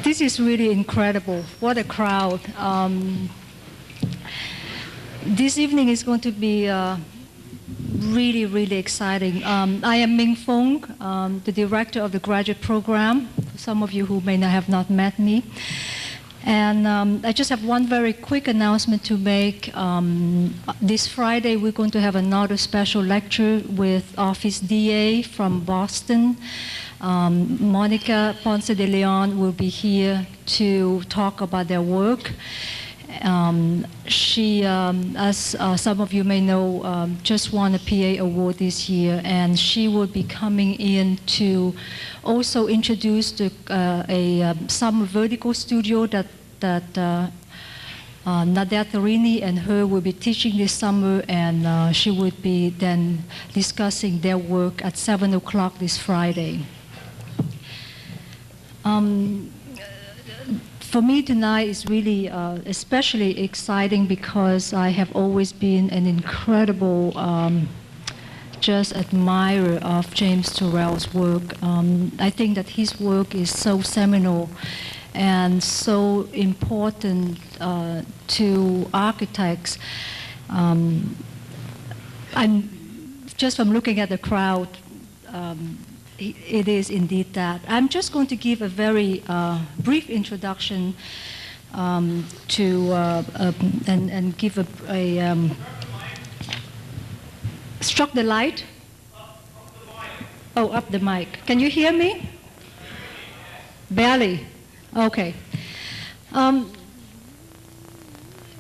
This is really incredible. What a crowd. This evening is going to be really, really exciting. I am Fung, the director of the graduate program. Some of you who may not have not met me. And I just have one very quick announcement to make. This Friday, we're going to have another special lecture with Office DA from Boston. Monica Ponce de Leon will be here to talk about their work. She, as some of you may know, just won a PA award this year, and she will be coming in to also introduce a summer vertical studio that Nadia Tarini and her will be teaching this summer, and she would be then discussing their work at 7 o'clock this Friday. For me tonight is really especially exciting because I have always been an incredible just admirer of James Turrell's work. I think that his work is so seminal and so important to architects. I'm just from looking at the crowd, it is indeed that. I'm just going to give a very brief introduction to and give a struck the light. Oh, up the mic. Can you hear me? Barely. Okay.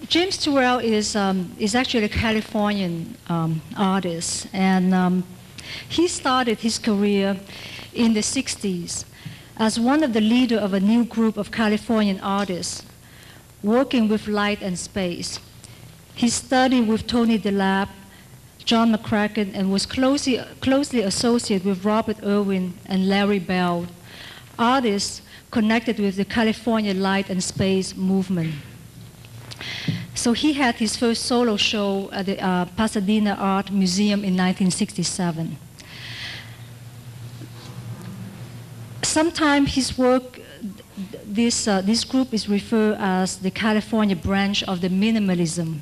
James Turrell is actually a Californian artist, and he started his career in the 60s as one of the leaders of a new group of Californian artists working with light and space. He studied with Tony DeLapp, John McCracken, and was closely associated with Robert Irwin and Larry Bell, artists connected with the California light and space movement. So he had his first solo show at the Pasadena Art Museum in 1967. Sometimes his work, this group is referred as the California branch of the Minimalism.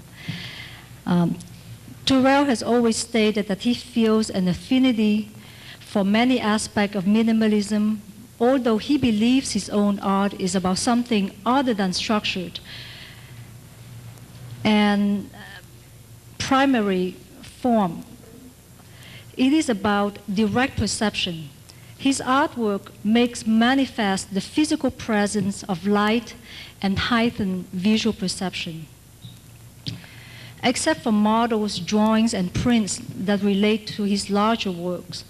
Turrell has always stated that he feels an affinity for many aspects of minimalism, although he believes his own art is about something other than structured and primary form. It is about direct perception. His artwork makes manifest the physical presence of light and heightened visual perception. Except for models, drawings, and prints that relate to his larger works,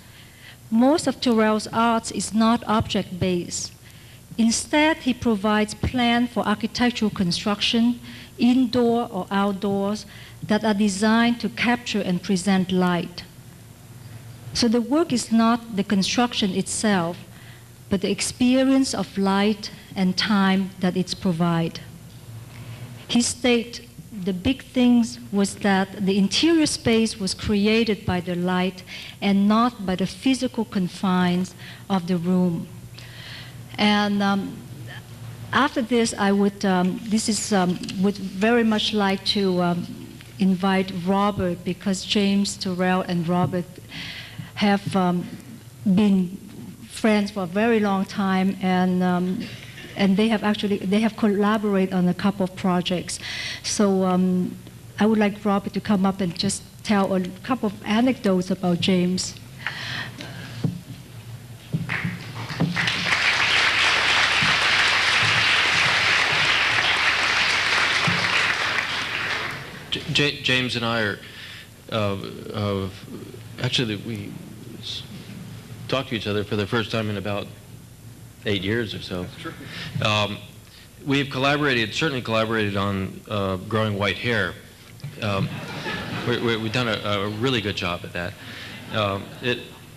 most of Turrell's art is not object-based. Instead, he provides plans for architectural construction, indoor or outdoors, that are designed to capture and present light. So the work is not the construction itself, but the experience of light and time that it provides. He states the big thing was that the interior space was created by the light and not by the physical confines of the room. And after this, I would would very much like to invite Robert, because James Turrell and Robert have been friends for a very long time, and they have collaborated on a couple of projects. So I would like Robert to come up and just tell a couple of anecdotes about James. James and I are actually we talked to each other for the first time in about 8 years or so. That's true. We've certainly collaborated on growing white hair. We've done a really good job at that.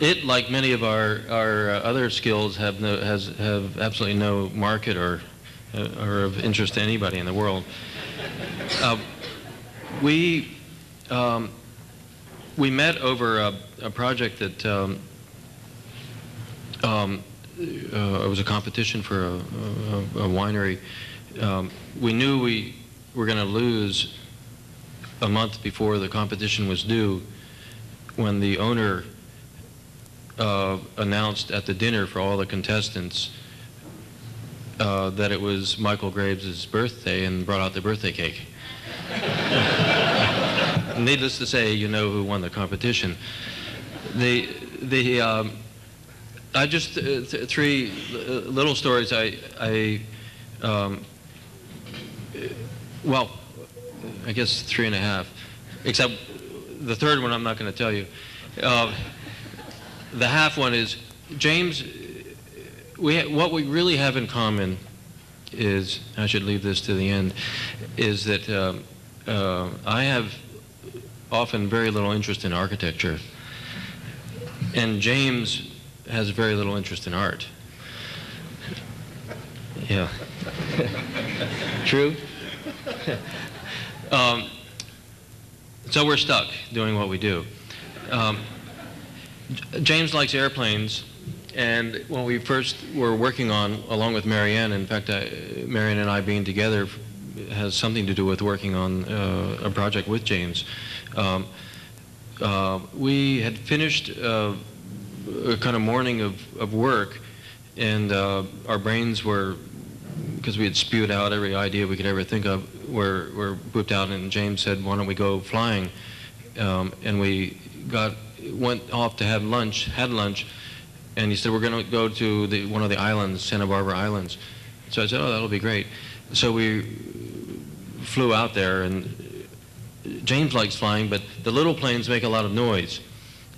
It, like many of our other skills, have absolutely no market or of interest to anybody in the world. We met over a project that it was a competition for a winery. We knew we were going to lose a month before the competition was due when the owner announced at the dinner for all the contestants that it was Michael Graves' birthday and brought out the birthday cake. Needless to say, you know who won the competition. I just three little stories. Well, I guess 3.5, except the third one I'm not going to tell you. The half one is James. What we really have in common is, I should leave this to the end, is that I have often very little interest in architecture, and James has very little interest in art. Yeah. True? So we're stuck doing what we do. James likes airplanes, and when we first were working on, along with Marianne, in fact, Marianne and I being together has something to do with working on a project with James. We had finished a kind of morning of work, and our brains were, because we had spewed out every idea we could ever think of, were pooped out, and James said, why don't we go flying? And we went off to have lunch, and he said, we're going to go to one of the islands, Santa Barbara Islands. So I said, oh, that'll be great. So we flew out there, and James likes flying, but the little planes make a lot of noise.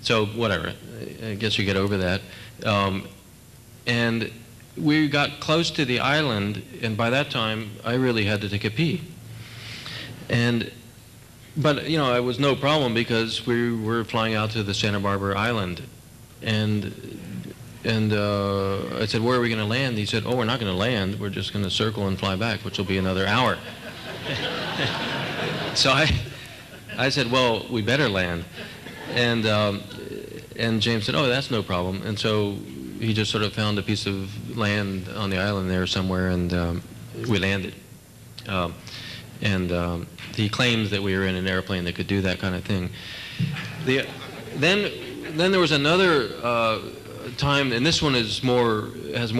So whatever, I guess you get over that. And we got close to the island, and by that time, I really had to take a pee. But you know, it was no problem because we were flying out to the Santa Barbara Island, and I said, where are we going to land? He said, oh, we're not going to land. We're just going to circle and fly back, which will be another hour. So I said, well, we better land. And James said, oh, that's no problem. And so he just sort of found a piece of land on the island there somewhere, and we landed. He claims that we were in an airplane that could do that kind of thing. Then there was another time, and this one has more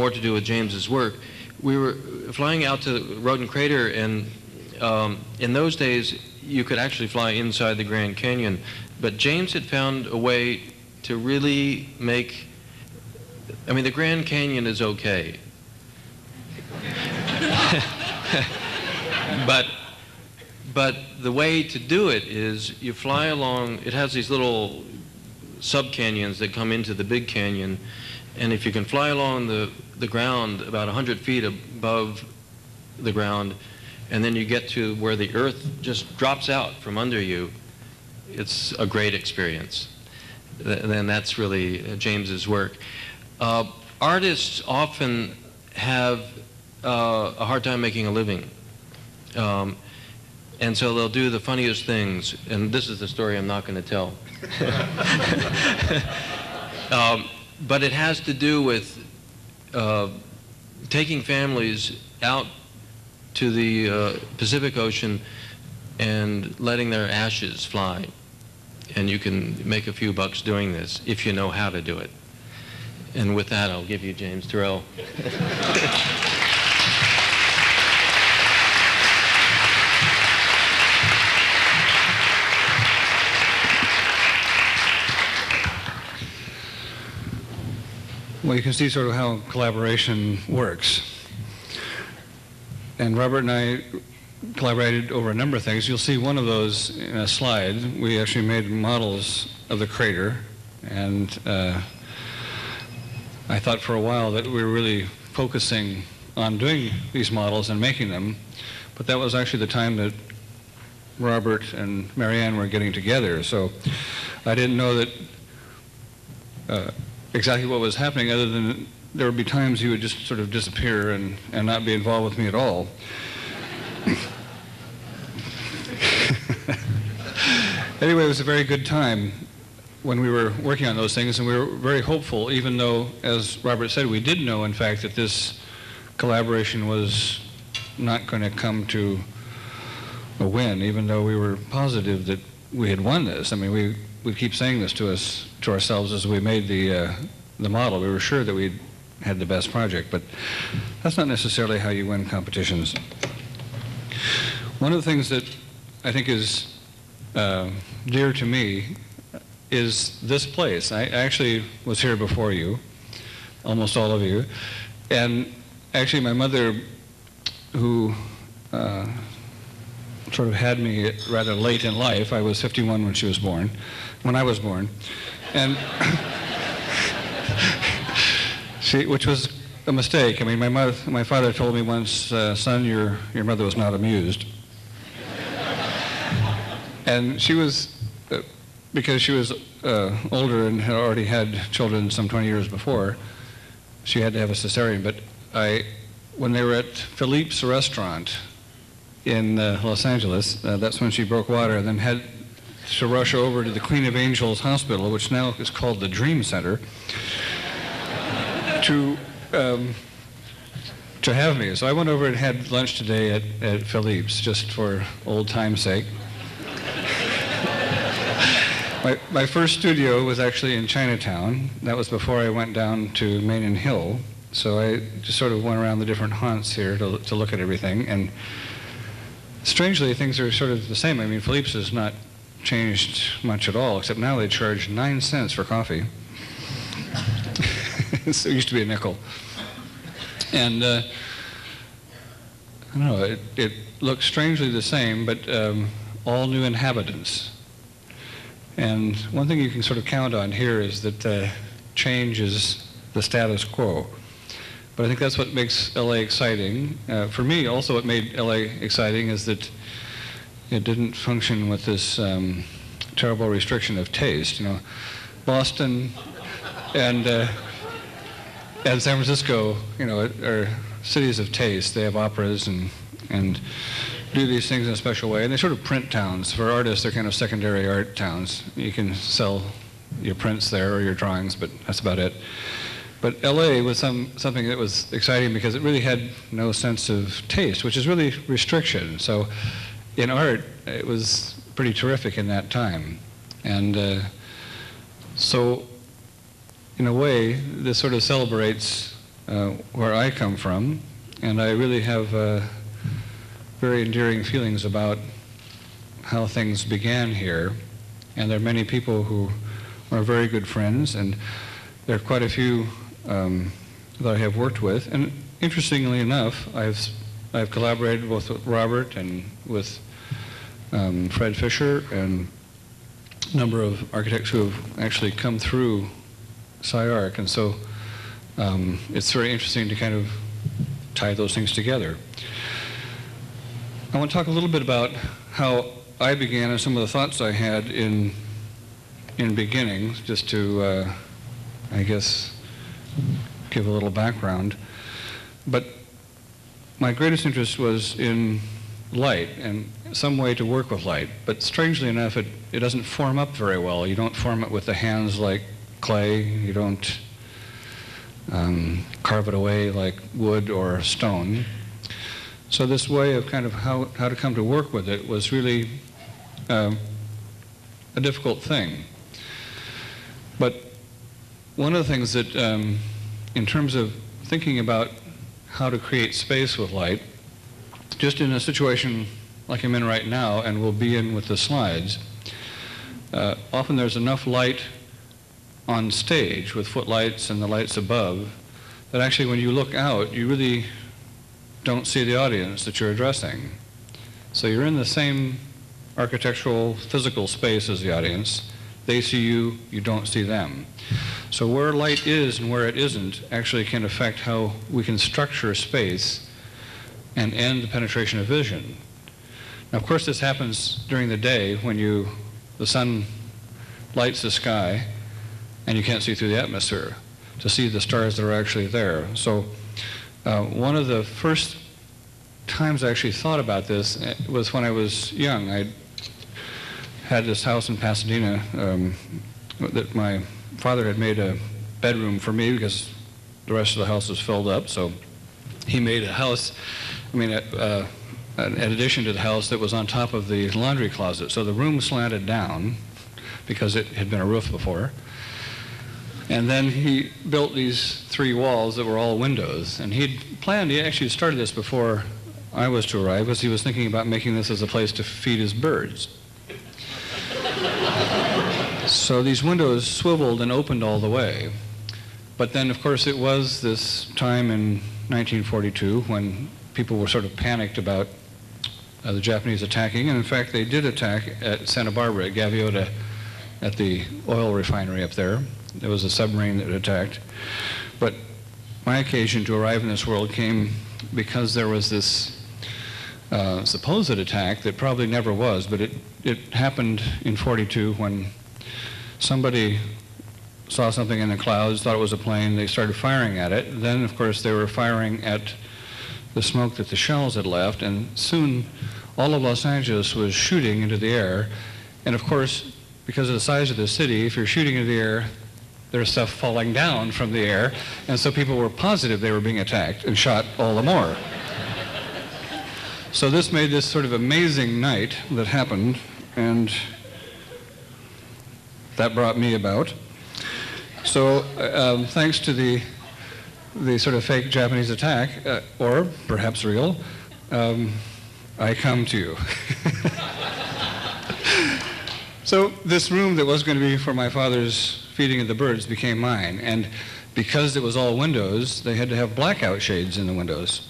to do with James's work. We were flying out to Roden Crater, and in those days you could actually fly inside the Grand Canyon, but James had found a way to really make, I mean, the Grand Canyon is okay. But the way to do it is you fly along, it has these little sub-canyons that come into the big canyon, and if you can fly along the ground about 100 feet above the ground, and then you get to where the earth just drops out from under you, it's a great experience. Then that's really James's work. Artists often have a hard time making a living. And so they'll do the funniest things, and this is the story I'm not going to tell. But it has to do with taking families out to the Pacific Ocean and letting their ashes fly. And you can make a few bucks doing this if you know how to do it. And with that, I'll give you James Turrell. Well, you can see sort of how collaboration works. And Robert and I collaborated over a number of things. You'll see one of those in a slide. We actually made models of the crater, and I thought for a while that we were really focusing on doing these models and making them, but that was actually the time that Robert and Marianne were getting together, so I didn't know that exactly what was happening, other than there would be times he would just sort of disappear and not be involved with me at all. Anyway, it was a very good time. when we were working on those things, and we were very hopeful, even though, as Robert said, we did know, in fact, that this collaboration was not going to come to a win, even though we were positive that we had won this. I mean, we keep saying this to ourselves as we made the model. We were sure that we had the best project, but that's not necessarily how you win competitions. One of the things that I think is dear to me is this place. I actually was here before you, almost all of you, and actually my mother, who sort of had me rather late in life. I was 51 when I was born, and which was a mistake. I mean, my father told me once, son, your mother was not amused. And she was, because she was older and had already had children some 20 years before, she had to have a cesarean. But when they were at Philippe's restaurant in Los Angeles, that's when she broke water, and then had to rush over to the Queen of Angels Hospital, which now is called the Dream Center, to have me. So I went over and had lunch today at Philippe's, just for old time's sake. My first studio was actually in Chinatown. That was before I went down to Main and Hill. So I just sort of went around the different haunts here to look at everything. And strangely, things are sort of the same. I mean, Philippe's has not changed much at all, except now they charge 9 cents for coffee. So it used to be a nickel. And I don't know, it looks strangely the same, but all new inhabitants. And one thing you can sort of count on here is that change is the status quo. But I think that's what makes LA exciting. For me, also what made LA exciting is that it didn't function with this terrible restriction of taste. You know, Boston and San Francisco, you know, are cities of taste. They have operas and do these things in a special way, and they sort of print towns. For artists, they're kind of secondary art towns. You can sell your prints there or your drawings, but that's about it. But LA was something that was exciting because it really had no sense of taste, which is really restriction. So in art, it was pretty terrific in that time. And so in a way, this sort of celebrates where I come from, and I really have very endearing feelings about how things began here. And there are many people who are very good friends, and there are quite a few that I have worked with. And interestingly enough, I've collaborated both with Robert and with Fred Fisher and a number of architects who have actually come through SCI-Arc. And so it's very interesting to kind of tie those things together. I want to talk a little bit about how I began and some of the thoughts I had in beginning, just to, I guess, give a little background. But my greatest interest was in light and some way to work with light. But strangely enough, it doesn't form up very well. You don't form it with the hands like clay. You don't carve it away like wood or stone. So this way of kind of how to come to work with it was really a difficult thing. But one of the things that, in terms of thinking about how to create space with light, just in a situation like I'm in right now and will be in with the slides, often there's enough light on stage with footlights and the lights above that actually when you look out, you really don't see the audience that you're addressing. So you're in the same architectural, physical space as the audience. They see you, you don't see them. So where light is and where it isn't actually can affect how we can structure space and end the penetration of vision. Now, of course, this happens during the day when the sun lights the sky and you can't see through the atmosphere to see the stars that are actually there. So one of the first times I actually thought about this was when I was young. I had this house in Pasadena that my father had made a bedroom for me because the rest of the house was filled up. So he made a house, an addition to the house that was on top of the laundry closet. So the room slanted down because it had been a roof before. And then he built these 3 walls that were all windows. And he actually started this before I was to arrive, because he was thinking about making this as a place to feed his birds. So these windows swiveled and opened all the way. But then, of course, it was this time in 1942 when people were sort of panicked about the Japanese attacking. And in fact, they did attack at Santa Barbara, at Gaviota, at the oil refinery up there. There was a submarine that attacked. But my occasion to arrive in this world came because there was this supposed attack that probably never was, but it happened in 42 when somebody saw something in the clouds, thought it was a plane, they started firing at it. Then, of course, they were firing at the smoke that the shells had left, and soon all of Los Angeles was shooting into the air. And of course, because of the size of the city, if you're shooting into the air, there's stuff falling down from the air, and so people were positive they were being attacked and shot all the more. So this made this sort of amazing night that happened, and that brought me about. So thanks to the sort of fake Japanese attack, or perhaps real, I come to you. So this room that was going to be for my father's feeding of the birds became mine, and because it was all windows, they had to have blackout shades in the windows.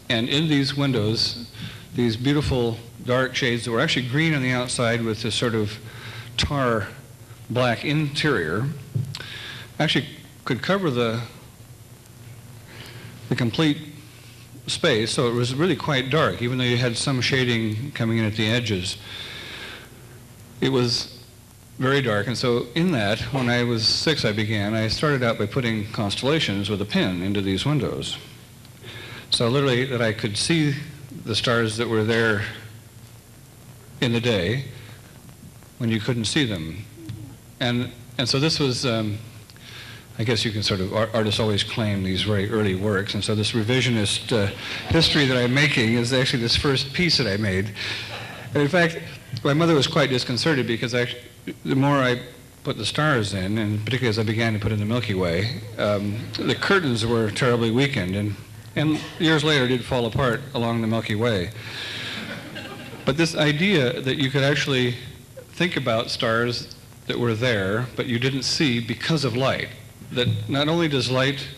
And in these windows, these beautiful dark shades that were actually green on the outside with this sort of tar black interior actually could cover the complete space, so it was really quite dark, even though you had some shading coming in at the edges. It was very dark, and so in that, when I was 6, I started out by putting constellations with a pin into these windows. So literally that I could see the stars that were there in the day when you couldn't see them. And so this was, I guess you can sort of, artists always claim these very early works, and so this revisionist history that I'm making is actually this first piece that I made. And in fact, my mother was quite disconcerted because the more I put the stars in, and particularly as I began to put in the Milky Way, the curtains were terribly weakened, and years later did fall apart along the Milky Way. But this idea that you could actually think about stars that were there, but you didn't see because of light, that not only does light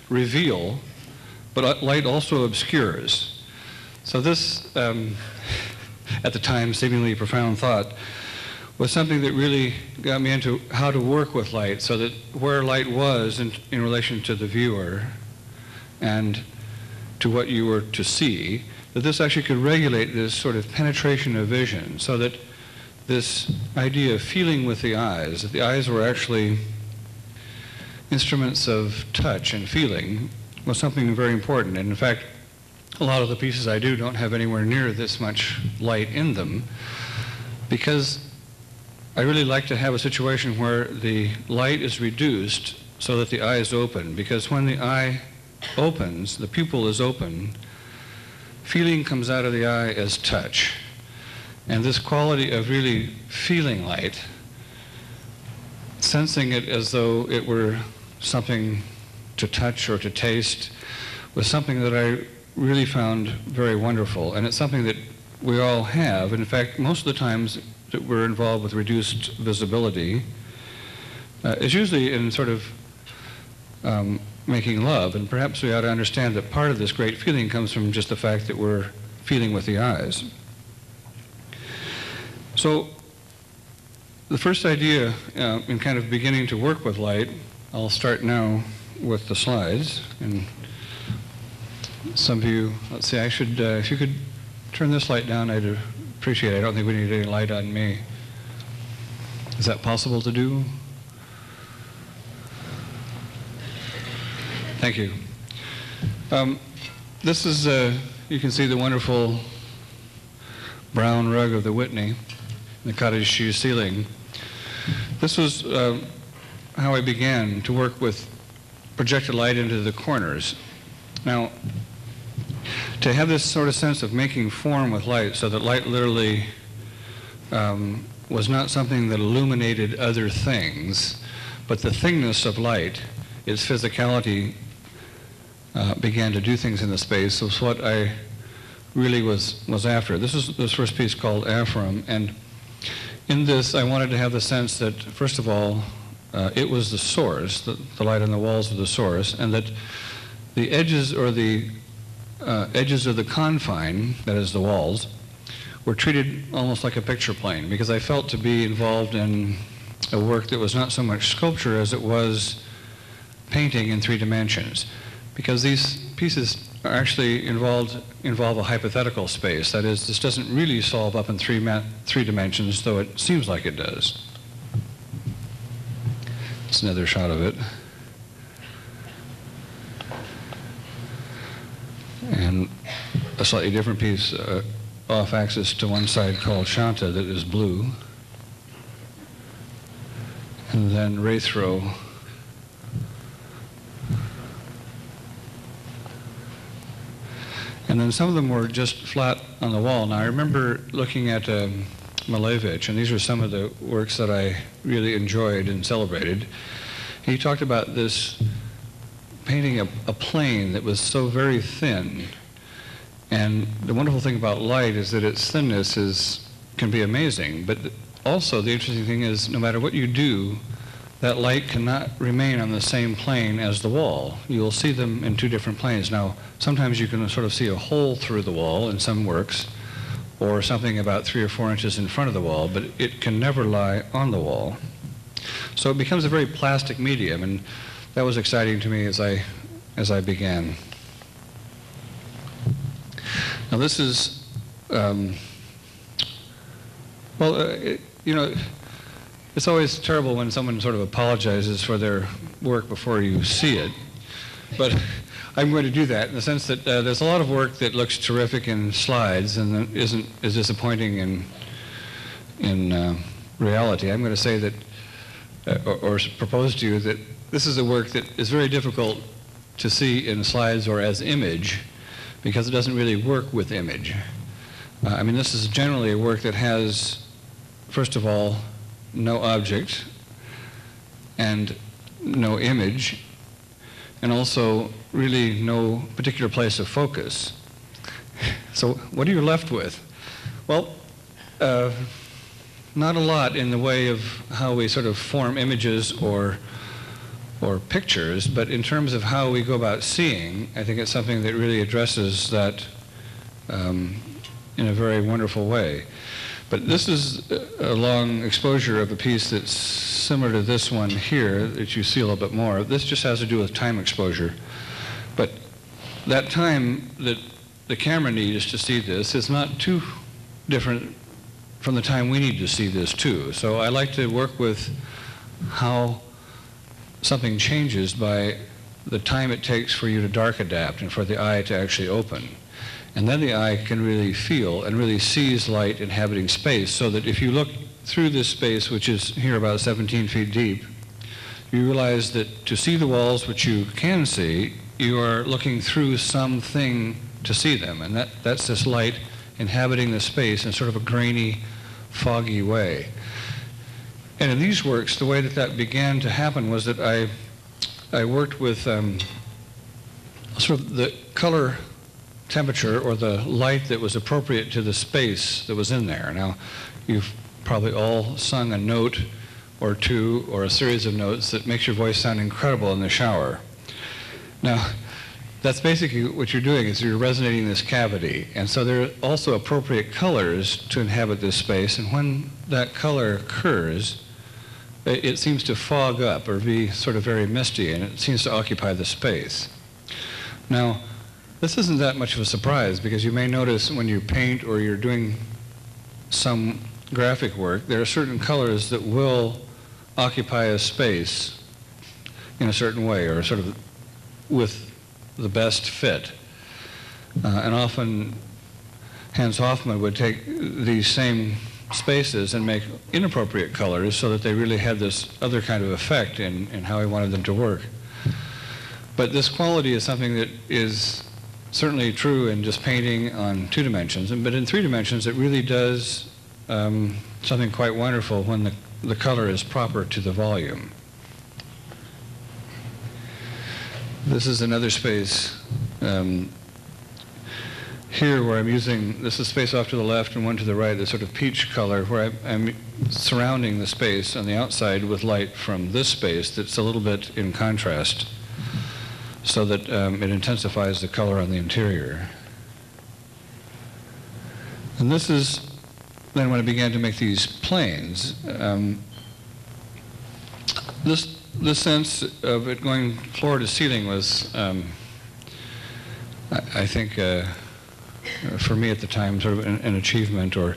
reveal, but light also obscures. So this, at the time, seemingly profound thought, was something that really got me into how to work with light, so that where light was in relation to the viewer and to what you were to see, that this actually could regulate this sort of penetration of vision, so that this idea of feeling with the eyes, that the eyes were actually instruments of touch and feeling, was something very important. And in fact, a lot of the pieces I do don't have anywhere near this much light in them, because I really like to have a situation where the light is reduced so that the eye is open, because when the eye opens, the pupil is open, feeling comes out of the eye as touch. And this quality of really feeling light, sensing it as though it were something to touch or to taste, was something that I really found very wonderful. And it's something that we all have. And in fact, most of the times that we're involved with reduced visibility is usually in sort of making love. And perhaps we ought to understand that part of this great feeling comes from just the fact that we're feeling with the eyes. So the first idea in kind of beginning to work with light, I'll start now with the slides. And some of you, let's see, I should, if you could turn this light down, I'd appreciate it. I don't think we need any light on me. Is that possible to do? Thank you. This is, you can see the wonderful brown rug of the Whitney, the cottage cheese ceiling. this was how I began to work with projected light into the corners. Now, to have this sort of sense of making form with light so that light literally was not something that illuminated other things, but the thingness of light, its physicality, began to do things in the space, was what I really was after. This is this first piece called Aphorum, and in this I wanted to have the sense that, first of all, it was the source, the light on the walls was the source, and that the edges or the edges of the confine, that is the walls, were treated almost like a picture plane, because I felt to be involved in a work that was not so much sculpture as it was painting in 3 dimensions, because these pieces are actually involve a hypothetical space. That is, this doesn't really solve up in three dimensions, though it seems like it does. It's another shot of it. And a slightly different piece off axis to one side called Shanta that is blue. And then Wraithrow. And then some of them were just flat on the wall. Now I remember looking at Malevich, and these are some of the works that I really enjoyed and celebrated. He talked about this painting a plane that was so very thin. And the wonderful thing about light is that its thinness can be amazing. But also the interesting thing is, no matter what you do, that light cannot remain on the same plane as the wall. You'll see them in 2 different planes. Now, sometimes you can sort of see a hole through the wall in some works, or something about 3 or 4 inches in front of the wall, but it can never lie on the wall. So it becomes a very plastic medium, and that was exciting to me as I began. Now this is, it's always terrible when someone sort of apologizes for their work before you see it, but I'm going to do that in the sense that there's a lot of work that looks terrific in slides and is disappointing in reality. I'm going to say that, or propose to you that this is a work that is very difficult to see in slides or as image, because it doesn't really work with image. I mean, this is generally a work that has, first of all, no object and no image, and also really no particular place of focus. So what are you left with? Well, not a lot in the way of how we sort of form images or pictures, but in terms of how we go about seeing, I think it's something that really addresses that in a very wonderful way. But this is a long exposure of a piece that's similar to this one here that you see a little bit more. This just has to do with time exposure. But that time that the camera needs to see this is not too different from the time we need to see this too. So I like to work with how something changes by the time it takes for you to dark adapt and for the eye to actually open. And then the eye can really feel and really sees light inhabiting space, so that if you look through this space, which is here about 17 feet deep, you realize that to see the walls, which you can see, you are looking through something to see them. And that's this light inhabiting the space in sort of a grainy, foggy way. And in these works, the way that began to happen was that I worked with sort of the color temperature or the light that was appropriate to the space that was in there. Now, you've probably all sung a note or two or a series of notes that makes your voice sound incredible in the shower. Now, that's basically what you're doing, is you're resonating this cavity. And so there are also appropriate colors to inhabit this space, and when that color occurs, it seems to fog up or be sort of very misty, and it seems to occupy the space. Now, this isn't that much of a surprise, because you may notice when you paint or you're doing some graphic work, there are certain colors that will occupy a space in a certain way, or sort of with the best fit. And often Hans Hofmann would take these same spaces and make inappropriate colors so that they really had this other kind of effect in how he wanted them to work. But this quality is something that is certainly true in just painting on 2 dimensions, but in 3 dimensions it really does something quite wonderful when the color is proper to the volume. This is another space here where I'm using, this is space off to the left and one to the right, this sort of peach color where I'm surrounding the space on the outside with light from this space that's a little bit in contrast so that it intensifies the color on the interior. And this is then when I began to make these planes. This sense of it going floor to ceiling was, I think, for me at the time, sort of an achievement or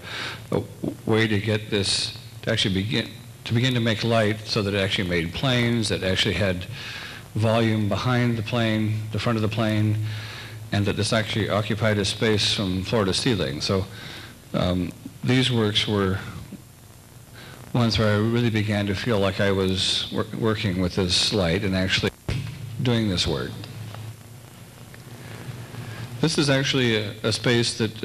a way to get this to actually begin to make light, so that it actually made planes that actually had volume behind the plane, the front of the plane, and that this actually occupied a space from floor to ceiling. So these works were ones where I really began to feel like I was working with this light and actually doing this work. This is actually a space that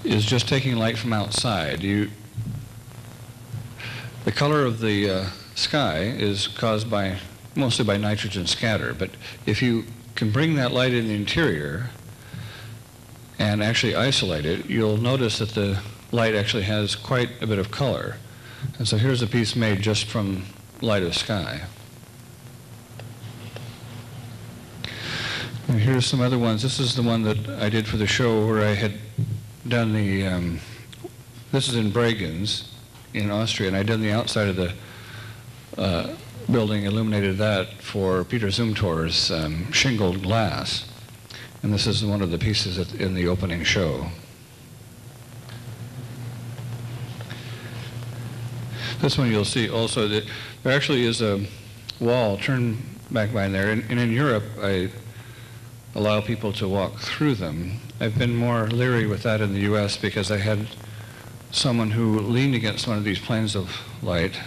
is just taking light from outside. The color of the sky is caused mostly by nitrogen scatter, but if you can bring that light in the interior and actually isolate it, you'll notice that the light actually has quite a bit of color. And so here's a piece made just from light of sky. And here's some other ones. This is the one that I did for the show where I had done the, this is in Bregenz in Austria, and I'd done the outside of the building, illuminated that for Peter Zumthor's shingled glass. And this is one of the pieces in the opening show. This one you'll see also that there actually is a wall, turn back by there, and in Europe I allow people to walk through them. I've been more leery with that in the US because I had someone who leaned against one of these planes of light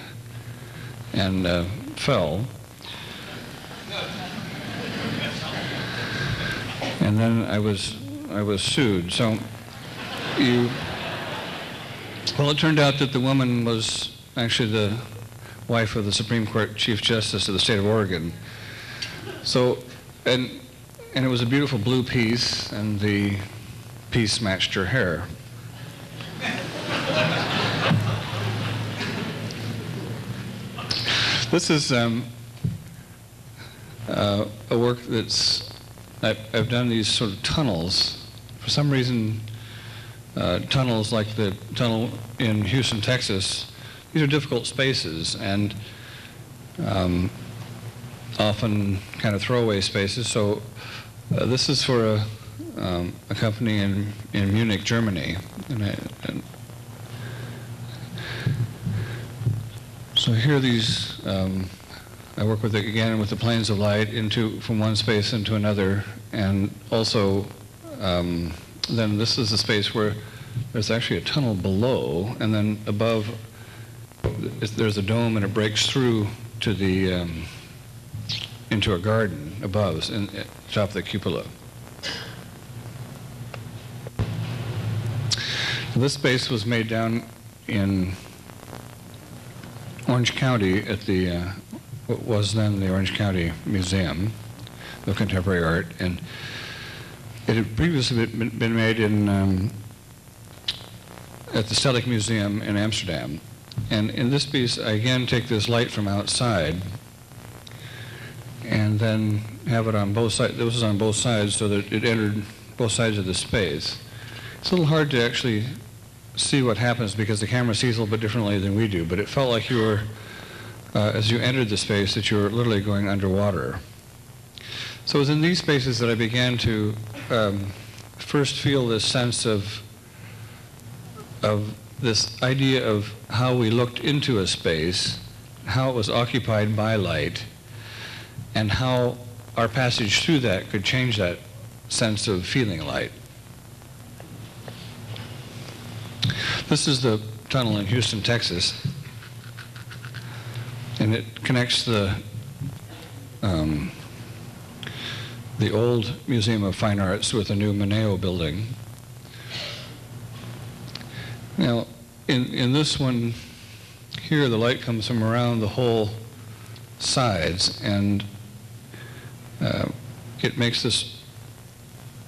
and fell. And then I was sued. So well, it turned out that the woman was actually the wife of the Supreme Court Chief Justice of the state of Oregon. So, and it was a beautiful blue piece, and the piece matched her hair. This is a work that's, I've done these sort of tunnels. For some reason, tunnels like the tunnel in Houston, Texas, these are difficult spaces and often kind of throwaway spaces. So this is for a company in Munich, Germany. So here are these, I work with, again, with the planes of light from one space into another, and also then this is a space where there's actually a tunnel below, and then above there's a dome, and it breaks through to the into a garden above, at the top of the cupola. This space was made down in Orange County at the what was then the Orange County Museum of Contemporary Art, and it had previously been made in at the Stedelijk Museum in Amsterdam. And in this piece, I again take this light from outside and then have it on both sides. This was on both sides so that it entered both sides of the space. It's a little hard to actually see what happens because the camera sees a little bit differently than we do, but it felt like you were, as you entered the space, that you were literally going underwater. So it was in these spaces that I began to first feel this sense of this idea of how we looked into a space, how it was occupied by light, and how our passage through that could change that sense of feeling light. This is the tunnel in Houston, Texas, and it connects the old Museum of Fine Arts with the new Mineo building. Now, in this one here, the light comes from around the whole sides, and it makes this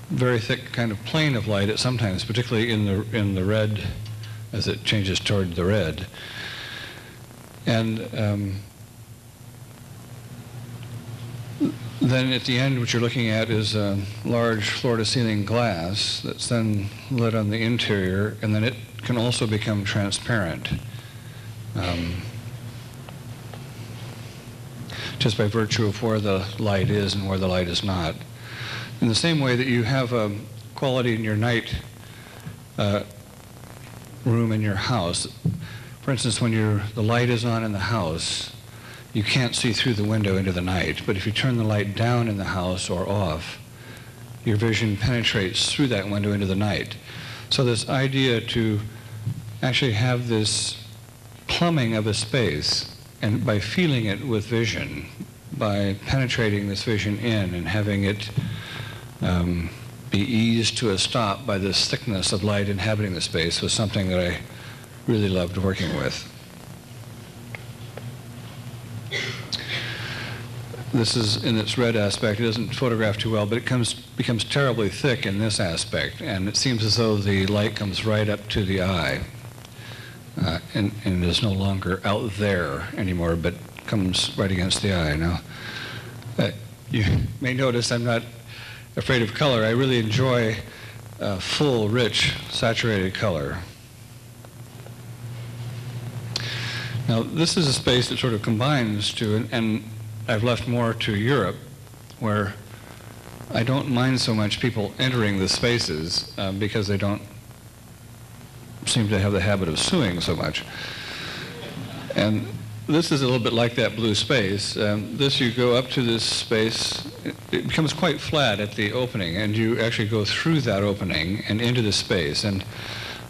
very thick kind of plane of light at sometimes, particularly in the red, as it changes toward the red. And then at the end, what you're looking at is a large floor-to-ceiling glass that's then lit on the interior, and then it can also become transparent, just by virtue of where the light is and where the light is not. In the same way that you have a quality in your night room in your house. For instance, when the light is on in the house, you can't see through the window into the night. But if you turn the light down in the house or off, your vision penetrates through that window into the night. So this idea to actually have this plumbing of a space, and by feeling it with vision, by penetrating this vision in and having it be eased to a stop by this thickness of light inhabiting the space, was something that I really loved working with. This is in its red aspect. It doesn't photograph too well, but it becomes terribly thick in this aspect, and it seems as though the light comes right up to the eye, and is no longer out there anymore, but comes right against the eye. Now, you may notice I'm not afraid of color. I really enjoy full, rich, saturated color. Now, this is a space that sort of combines to, and I've left more to Europe, where I don't mind so much people entering the spaces because they don't seem to have the habit of suing so much. And this is a little bit like that blue space. This, you go up to this space, it becomes quite flat at the opening, and you actually go through that opening and into the space. And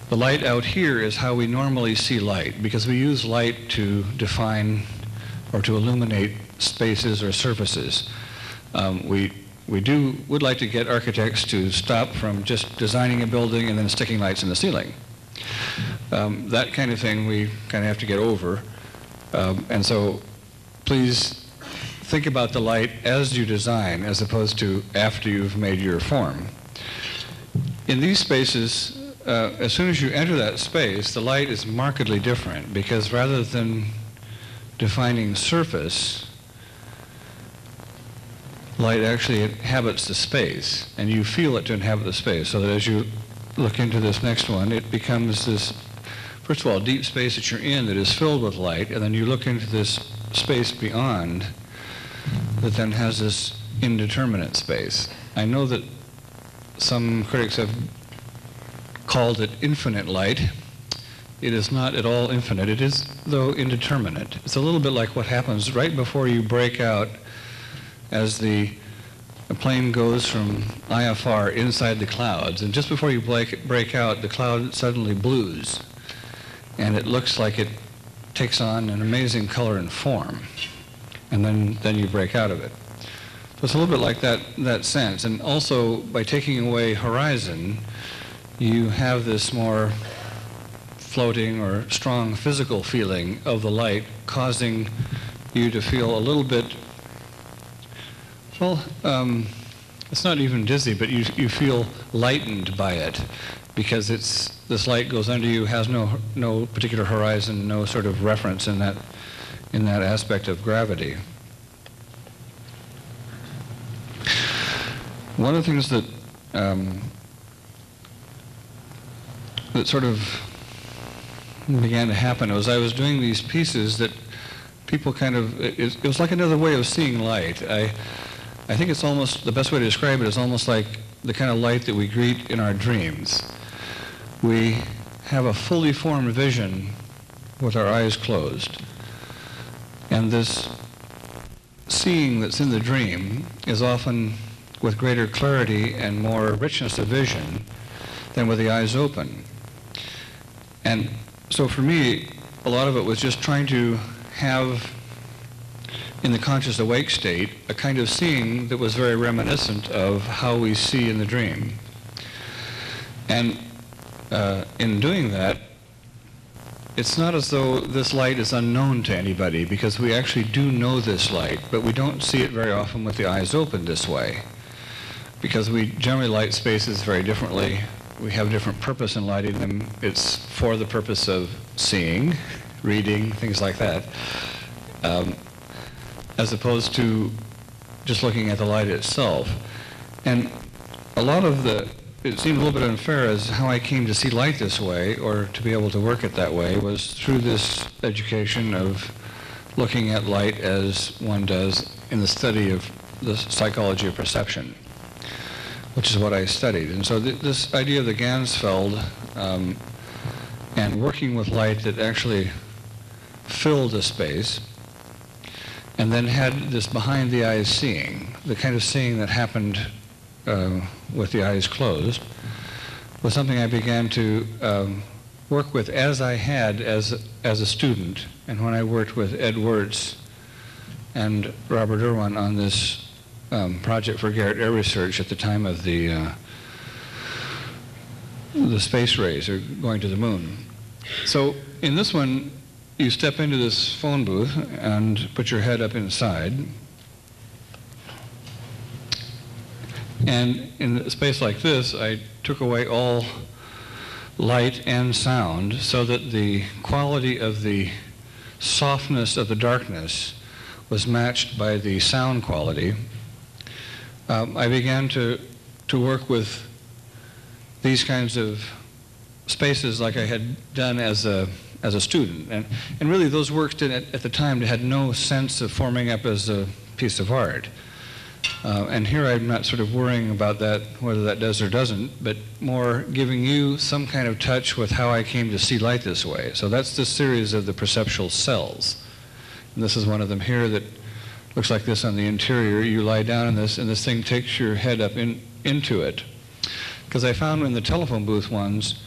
the light out here is how we normally see light, because we use light to define or to illuminate spaces or surfaces. We would like to get architects to stop from just designing a building and then sticking lights in the ceiling. That kind of thing we kind of have to get over. And so please think about the light as you design, as opposed to after you've made your form. In these spaces, as soon as you enter that space, the light is markedly different, because rather than defining surface, light actually inhabits the space, and you feel it to inhabit the space, so that as you look into this next one, it becomes this, first of all, deep space that you're in that is filled with light, and then you look into this space beyond that then has this indeterminate space. I know that some critics have called it infinite light. It is not at all infinite. It is, though, indeterminate. It's a little bit like what happens right before you break out, as the plane goes from IFR inside the clouds, and just before you break out, the cloud suddenly blues, and it looks like it takes on an amazing color and form, and then you break out of it. So it's a little bit like that sense. And also, by taking away horizon, you have this more floating or strong physical feeling of the light, causing you to feel a little bit, well, it's not even dizzy, but you feel lightened by it, because this light goes under you, has no particular horizon, no sort of reference in that aspect of gravity. One of the things that that sort of began to happen was I was doing these pieces that people kind of, it was like another way of seeing light. I think it's almost, the best way to describe it is almost like the kind of light that we greet in our dreams. We have a fully formed vision with our eyes closed. And this seeing that's in the dream is often with greater clarity and more richness of vision than with the eyes open. And so for me, a lot of it was just trying to have, in the conscious awake state, a kind of seeing that was very reminiscent of how we see in the dream. And in doing that, it's not as though this light is unknown to anybody, because we actually do know this light, but we don't see it very often with the eyes open this way, because we generally light spaces very differently. We have different purpose in lighting them. It's for the purpose of seeing, reading, things like that, as opposed to just looking at the light itself. And a lot of it seemed a little bit unfair as how I came to see light this way, or to be able to work it that way, was through this education of looking at light as one does in the study of the psychology of perception, which is what I studied. And so this idea of the Ganzfeld and working with light that actually filled a space and then had this behind the eyes seeing, the kind of seeing that happened with the eyes closed, was something I began to work with as I had as a student, and when I worked with Ed Wirtz and Robert Irwin on this project for Garrett Air Research at the time of the space race, or going to the moon. So in this one, you step into this phone booth and put your head up inside. And in a space like this, I took away all light and sound so that the quality of the softness of the darkness was matched by the sound quality. I began to work with these kinds of spaces like I had done as a student. And really those works did, at the time, had no sense of forming up as a piece of art. And here I'm not sort of worrying about that, whether that does or doesn't, but more giving you some kind of touch with how I came to see light this way. So that's the series of the perceptual cells. And this is one of them here that looks like this on the interior. You lie down in this, and this thing takes your head up into it. Because I found in the telephone booth ones,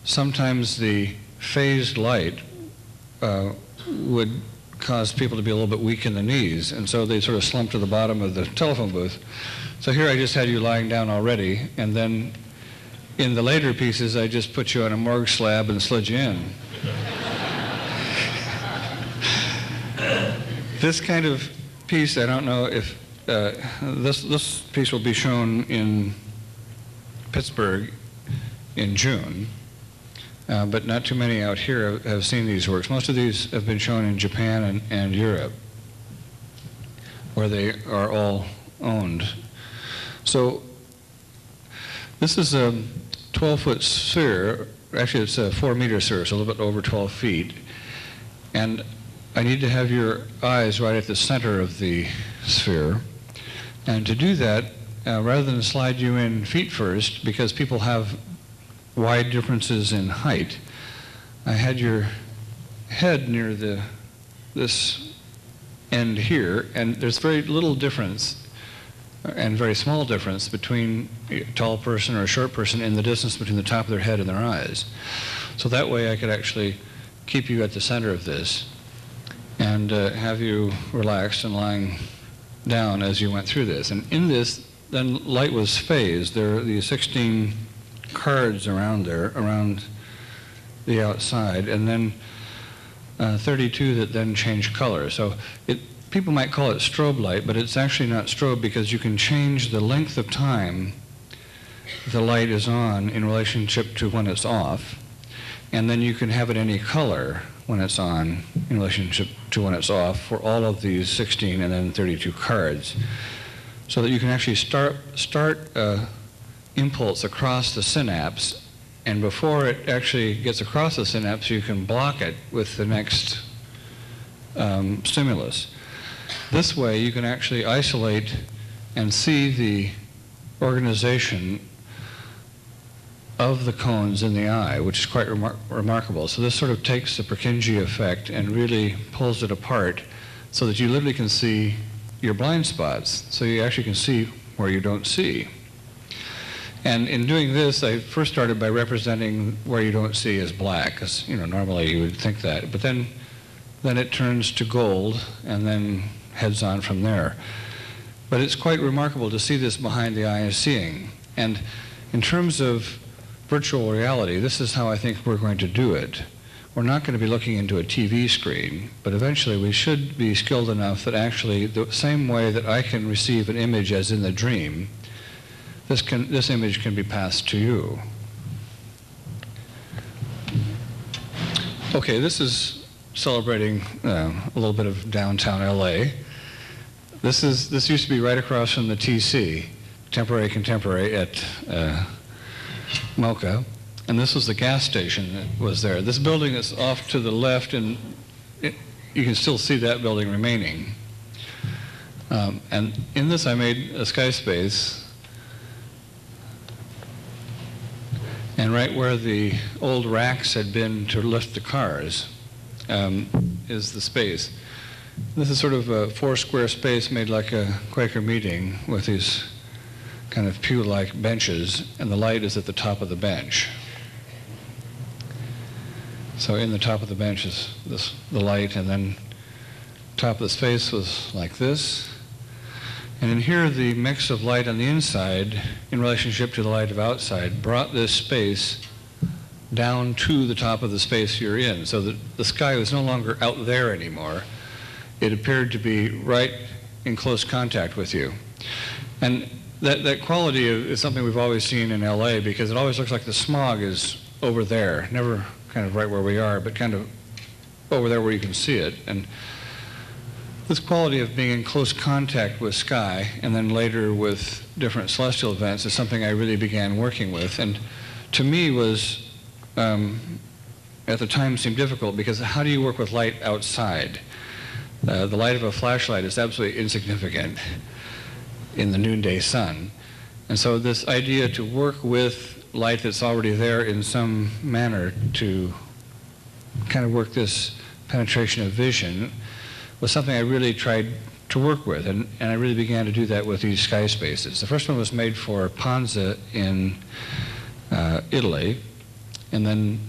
sometimes the phased light would cause people to be a little bit weak in the knees, and so they sort of slump to the bottom of the telephone booth. So here I just had you lying down already, and then in the later pieces I just put you on a morgue slab and slid you in. This kind of piece, I don't know if this piece will be shown in Pittsburgh in June. But not too many out here have seen these works. Most of these have been shown in Japan and Europe, where they are all owned. So this is a 12-foot sphere. Actually, it's a 4-meter sphere, so a little bit over 12 feet. And I need to have your eyes right at the center of the sphere. And to do that, rather than slide you in feet first, because people have wide differences in height, I had your head near this end here, and there's very little difference and very small difference between a tall person or a short person in the distance between the top of their head and their eyes. So that way I could actually keep you at the center of this and have you relaxed and lying down as you went through this. And in this, then light was phased. There are these 16 cards around there, around the outside, and then 32 that then change color. So people might call it strobe light, but it's actually not strobe, because you can change the length of time the light is on in relationship to when it's off, and then you can have it any color when it's on in relationship to when it's off for all of these 16 and then 32 cards, so that you can actually start impulse across the synapse, and before it actually gets across the synapse, you can block it with the next stimulus. This way, you can actually isolate and see the organization of the cones in the eye, which is quite remarkable. So this sort of takes the Purkinje effect and really pulls it apart so that you literally can see your blind spots, so you actually can see where you don't see. And in doing this, I first started by representing where you don't see as black, because normally you would think that. But then it turns to gold, and then heads on from there. But it's quite remarkable to see this behind the eye of seeing. And in terms of virtual reality, this is how I think we're going to do it. We're not going to be looking into a TV screen, but eventually we should be skilled enough that actually the same way that I can receive an image as in the dream, this image can be passed to you. Okay, this is celebrating a little bit of downtown LA. This used to be right across from the TC, Temporary Contemporary at Mocha. And this was the gas station that was there. This building is off to the left, and you can still see that building remaining. And in this I made a sky space. And right where the old racks had been to lift the cars is the space. This is sort of a 4-square space made like a Quaker meeting with these kind of pew-like benches, and the light is at the top of the bench. So in the top of the bench is the light, and then top of the space was like this. And in here, the mix of light on the inside in relationship to the light of outside brought this space down to the top of the space you're in, so that the sky was no longer out there anymore. It appeared to be right in close contact with you. And that quality is something we've always seen in LA, because it always looks like the smog is over there, never kind of right where we are, but kind of over there where you can see it. And this quality of being in close contact with sky, and then later with different celestial events, is something I really began working with. And to me was, at the time, seemed difficult, because how do you work with light outside? The light of a flashlight is absolutely insignificant in the noonday sun. And so this idea to work with light that's already there in some manner to kind of work this penetration of vision was something I really tried to work with, and I really began to do that with these sky spaces. The first one was made for Ponza in Italy, and then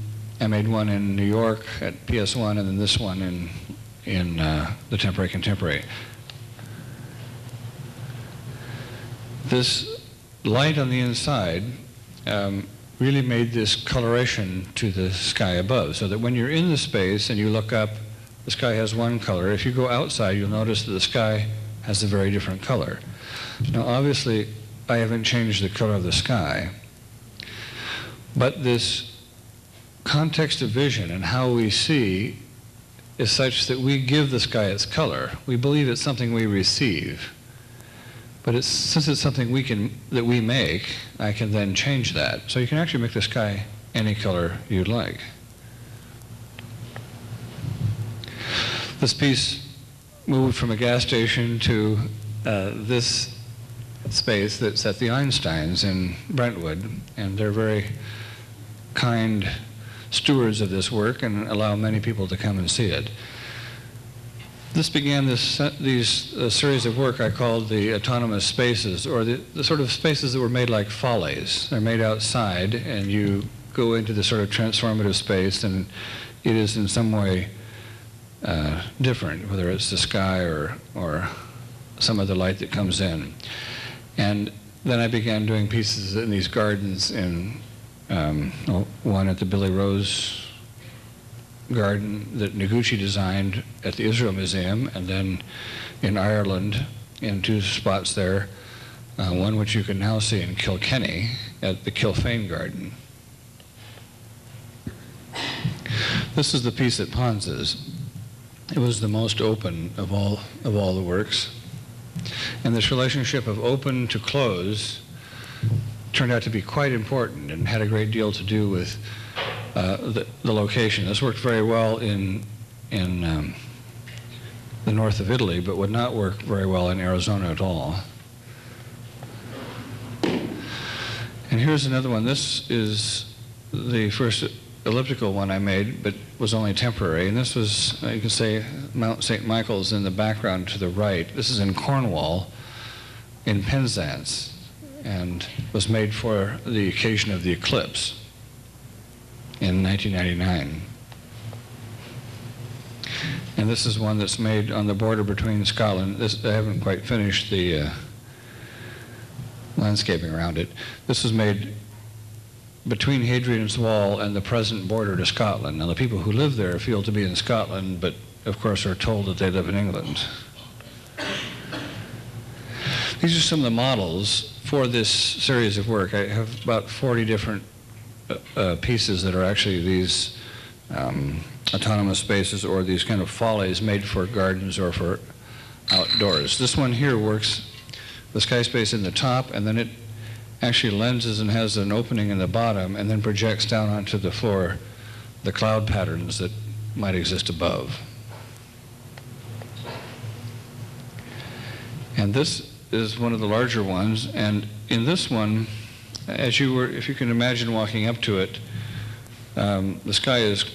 I made one in New York at PS1, and then this one in the Temporary Contemporary. This light on the inside really made this coloration to the sky above, so that when you're in the space and you look up, the sky has one color. If you go outside, you'll notice that the sky has a very different color. Now, obviously, I haven't changed the color of the sky, but this context of vision and how we see is such that we give the sky its color. We believe it's something we receive. But since it's something that we make, I can then change that. So you can actually make the sky any color you'd like. This piece moved from a gas station to this space that's at the Einsteins in Brentwood, and they're very kind stewards of this work and allow many people to come and see it. This began these series of work I called the autonomous spaces, or the sort of spaces that were made like follies. They're made outside, and you go into this sort of transformative space, and it is in some way different, whether it's the sky or some other light that comes in. And then I began doing pieces in these gardens, in one at the Billy Rose garden that Noguchi designed at the Israel Museum, and then in Ireland in 2 spots there, one which you can now see in Kilkenny at the Kilfane Garden. This is the piece at Ponza's. It was the most open of all the works, and this relationship of open to close turned out to be quite important and had a great deal to do with the location. This worked very well in the north of Italy, but would not work very well in Arizona at all. And here's another one. This is the first elliptical one I made, but was only temporary. And this was, you can say, Mount St. Michael's in the background to the right. This is in Cornwall, in Penzance. and was made for the occasion of the eclipse in 1999. And this is one that's made on the border between Scotland. I haven't quite finished the landscaping around it. This was made between Hadrian's Wall and the present border to Scotland. Now, the people who live there feel to be in Scotland, but of course are told that they live in England. These are some of the models for this series of work. I have about 40 different pieces that are actually these autonomous spaces or these kind of follies made for gardens or for outdoors. This one here works the sky space in the top, and then it actually lenses and has an opening in the bottom and then projects down onto the floor the cloud patterns that might exist above. And this is one of the larger ones, and in this one, if you can imagine walking up to it, the sky is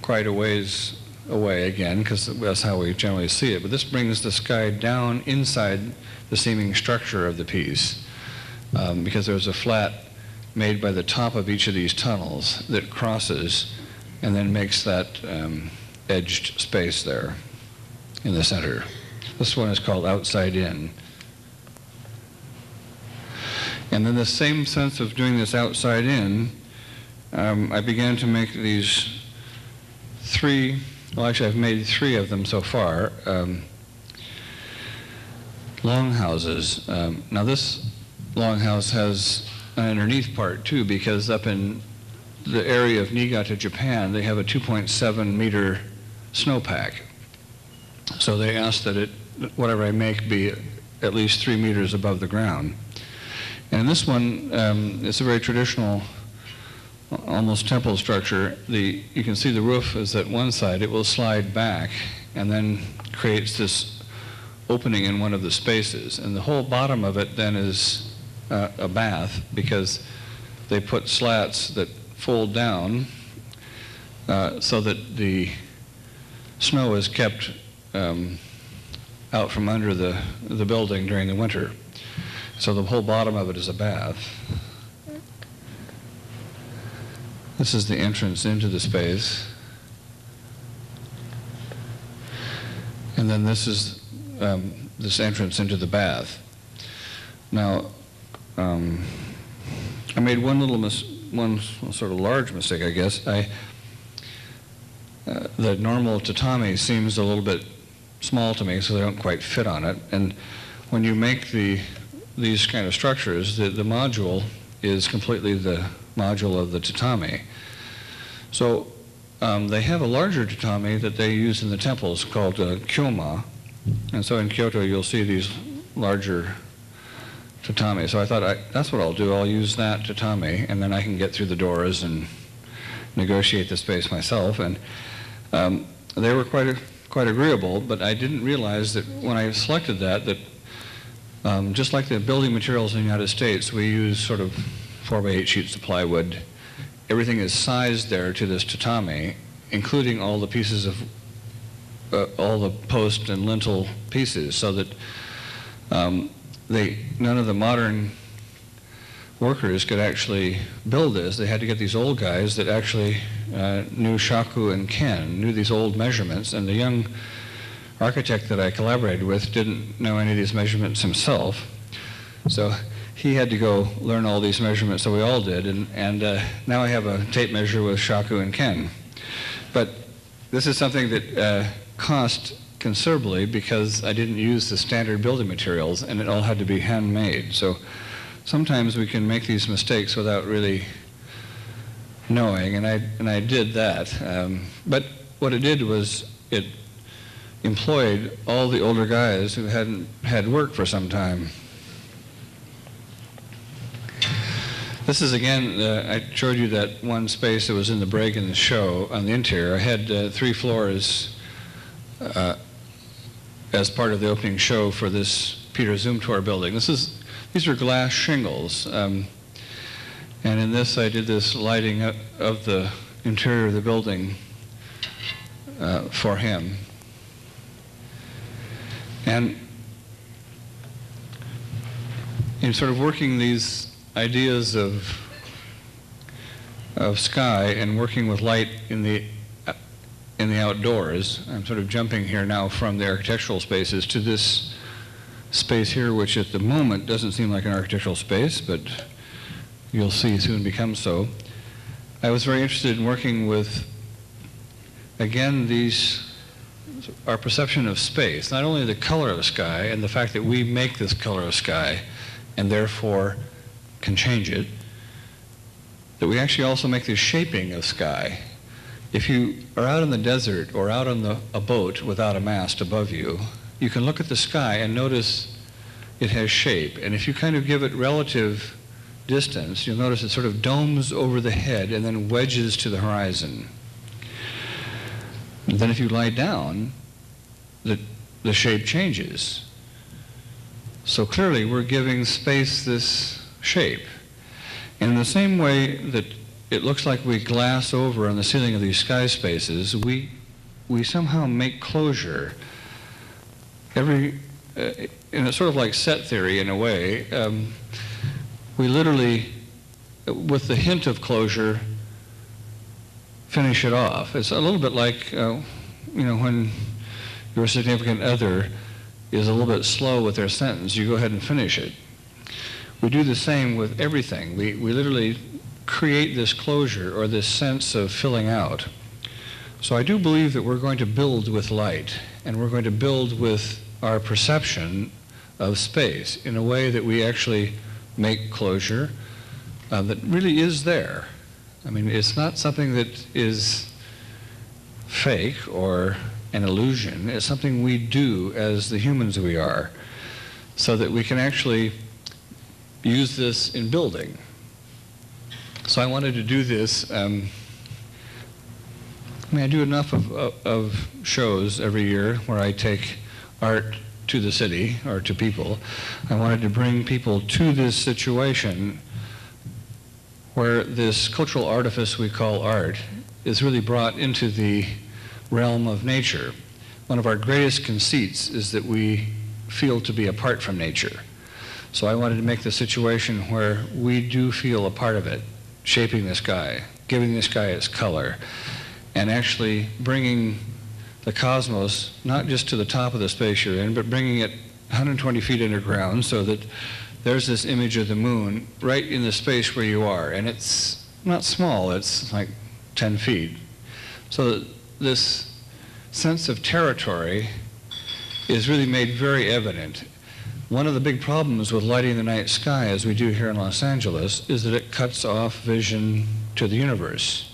quite a ways away again, because that's how we generally see it. But this brings the sky down inside the seeming structure of the piece, because there's a flat made by the top of each of these tunnels that crosses and then makes that edged space there in the center. This one is called Outside In. And then the same sense of doing this outside in, I began to make these I've made 3 of them so far, longhouses. Now this longhouse has an underneath part too, because up in the area of Niigata, Japan, they have a 2.7 meter snowpack. So they asked that whatever I make be at least 3 meters above the ground. And this one, it's a very traditional, almost temple structure. You can see the roof is at one side. It will slide back and then creates this opening in one of the spaces. And the whole bottom of it then is a bath, because they put slats that fold down so that the snow is kept out from under the building during the winter. So the whole bottom of it is a bath. This is the entrance into the space. And then this is this entrance into the bath. Now, I made one sort of large mistake, I guess. The normal tatami seems a little bit small to me, so they don't quite fit on it. And when you make these kind of structures, the module is completely the module of the tatami. So they have a larger tatami that they use in the temples called kyoma. And so in Kyoto you'll see these larger tatami. So I thought, that's what I'll do. I'll use that tatami, and then I can get through the doors and negotiate the space myself. And they were quite agreeable, but I didn't realize that when I selected that just like the building materials in the United States, we use sort of 4x8 sheets of plywood. Everything is sized there to this tatami, including all the pieces of all the post and lintel pieces, so that none of the modern workers could actually build this. They had to get these old guys that actually knew shaku and ken, knew these old measurements, and the young architect that I collaborated with didn't know any of these measurements himself. So he had to go learn all these measurements, so we all did, and now I have a tape measure with shaku and ken. But this is something that cost considerably, because I didn't use the standard building materials, and it all had to be handmade. So sometimes we can make these mistakes without really knowing, and I did that. But what it did was it employed all the older guys who hadn't had work for some time. This is, again, I showed you that one space that was in the break in the show on the interior. I had 3 floors as part of the opening show for this Peter Zumthor building. These are glass shingles, and in this I did this lighting of the interior of the building for him. in sort of working these ideas of sky and working with light in the outdoors, I'm sort of jumping here now from the architectural spaces to this space here, which at the moment doesn't seem like an architectural space, but you'll see soon becomes so. I was very interested in working with, again, our perception of space, not only the color of the sky and the fact that we make this color of sky and therefore can change it, that we actually also make this shaping of sky. If you are out in the desert or out on a boat without a mast above you, you can look at the sky and notice it has shape. And if you kind of give it relative distance, you'll notice it sort of domes over the head and then wedges to the horizon. And then if you lie down, the shape changes. So clearly we're giving space this shape. And in the same way that it looks like we glass over on the ceiling of these sky spaces, we somehow make closure. In a sort of like set theory in a way, we literally, with the hint of closure, finish it off. It's a little bit like, when your significant other is a little bit slow with their sentence, you go ahead and finish it. We do the same with everything. We literally create this closure or this sense of filling out. So I do believe that we're going to build with light, and we're going to build with our perception of space in a way that we actually make closure that really is there. I mean, it's not something that is fake or an illusion. It's something we do as the humans we are, so that we can actually use this in building. So I wanted to do this. I do enough of shows every year where I take art to the city or to people. I wanted to bring people to this situation where this cultural artifice we call art is really brought into the realm of nature. One of our greatest conceits is that we feel to be apart from nature. So I wanted to make the situation where we do feel a part of it, shaping the sky, giving the sky its color, and actually bringing the cosmos not just to the top of the space you're in, but bringing it 120 feet underground so that there's this image of the moon right in the space where you are. And it's not small, it's like 10 feet. So this sense of territory is really made very evident. One of the big problems with lighting the night sky, as we do here in Los Angeles, is that it cuts off vision to the universe.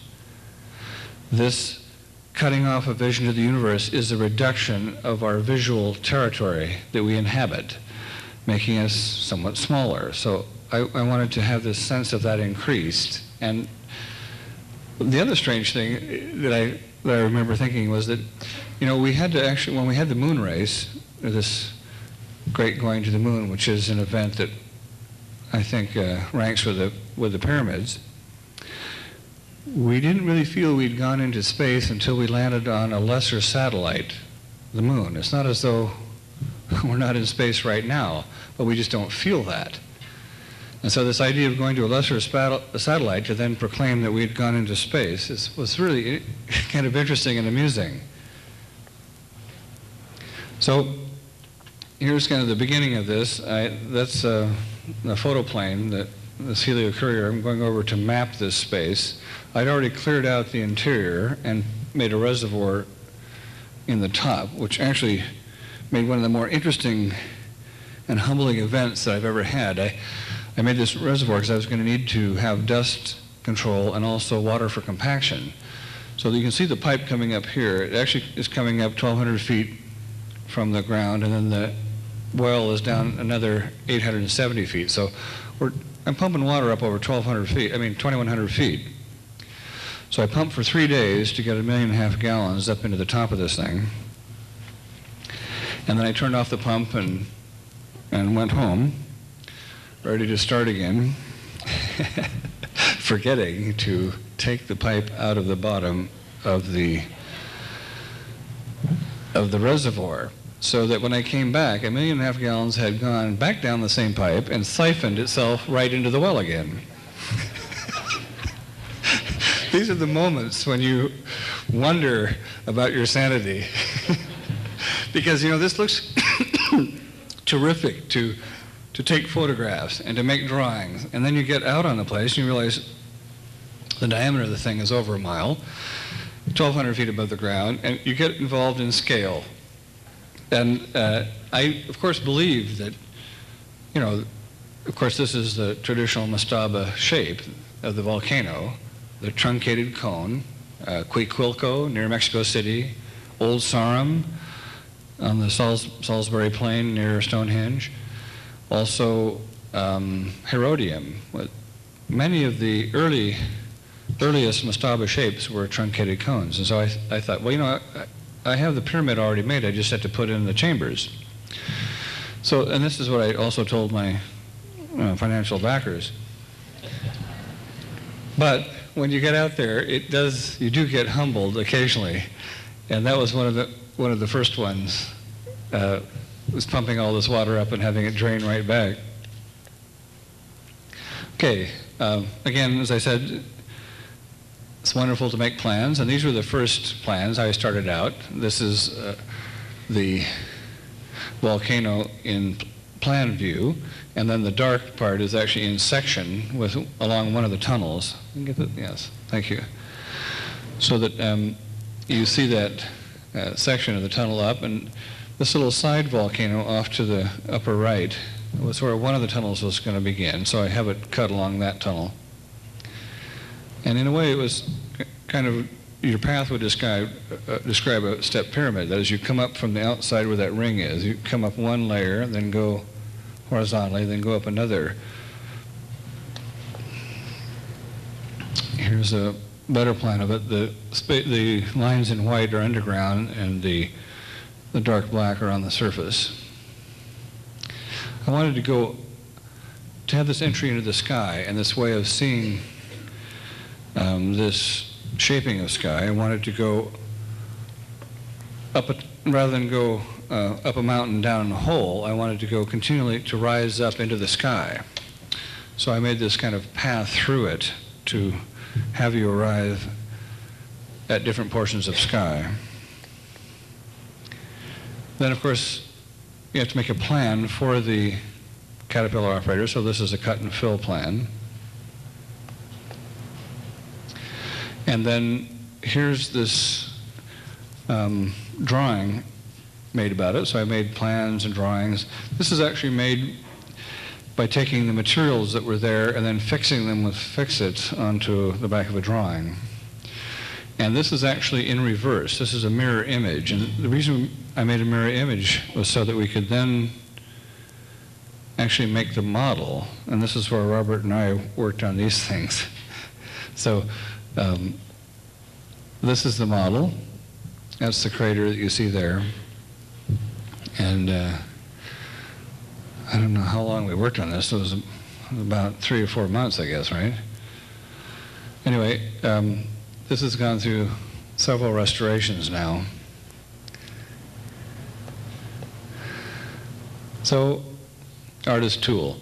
This cutting off of vision to the universe is a reduction of our visual territory that we inhabit, making us somewhat smaller. So I wanted to have this sense of that increased. And the other strange thing that I remember thinking was that, we had to actually, when we had the moon race, this Great Going to the Moon, which is an event that I think ranks with the pyramids, we didn't really feel we'd gone into space until we landed on a lesser satellite, the moon. It's not as though we're not in space right now, but we just don't feel that. And so this idea of going to a lesser satellite to then proclaim that we'd gone into space was really kind of interesting and amusing. So here's kind of the beginning of this. That's the photo plane, this Helio Courier. I'm going over to map this space. I'd already cleared out the interior and made a reservoir in the top, which actually made one of the more interesting and humbling events that I've ever had. I made this reservoir because I was going to need to have dust control and also water for compaction. So you can see the pipe coming up here. It actually is coming up 1,200 feet from the ground, and then the well is down another 870 feet. So I'm pumping water up over 2,100 feet. So I pumped for 3 days to get 1.5 million gallons up into the top of this thing. And then I turned off the pump and went home, ready to start again, forgetting to take the pipe out of the bottom of the reservoir. so that when I came back, 1.5 million gallons had gone back down the same pipe and siphoned itself right into the well again. These are the moments when you wonder about your sanity. Because, this looks terrific to take photographs and to make drawings. And then you get out on the place and you realize the diameter of the thing is over a mile, 1,200 feet above the ground, and you get involved in scale. And I, of course, believe that, of course, this is the traditional mastaba shape of the volcano, the truncated cone, Quiquilco near Mexico City, Old Sarum on the Salisbury Plain near Stonehenge, also Herodium. Many of the earliest mastaba shapes were truncated cones. And so I thought, well, I have the pyramid already made. I just had to put in the chambers. So, and this is what I also told my financial backers. But when you get out there, you do get humbled occasionally. And that was one of the first ones, was pumping all this water up and having it drain right back. Okay, again, as I said, it's wonderful to make plans, and these were the first plans I started out. This is the volcano in plan view, and then the dark part is actually in section along one of the tunnels. Yes, thank you. So that you see that section of the tunnel up, and this little side volcano off to the upper right was where one of the tunnels was going to begin, so I have it cut along that tunnel. And in a way, it was kind of, your path would describe a step pyramid. That is, you come up from the outside where that ring is. You come up one layer, then go horizontally, then go up another. Here's a better plan of it. The lines in white are underground, and the dark black are on the surface. I wanted to have this entry into the sky and this way of seeing this shaping of sky. I wanted to go up, rather than go up a mountain down a hole, I wanted to go continually to rise up into the sky. So I made this kind of path through it to have you arrive at different portions of sky. Then, of course, you have to make a plan for the caterpillar operator. So this is a cut and fill plan. And then here's this drawing made about it. So I made plans and drawings. This is actually made by taking the materials that were there and then fixing them with fix-its onto the back of a drawing. And this is actually in reverse. This is a mirror image. And the reason I made a mirror image was so that we could then actually make the model. And this is where Robert and I worked on these things. So this is the model. That's the crater that you see there. And I don't know how long we worked on this. It was about 3 or 4 months, I guess, right? Anyway, this has gone through several restorations now. So, artist tool.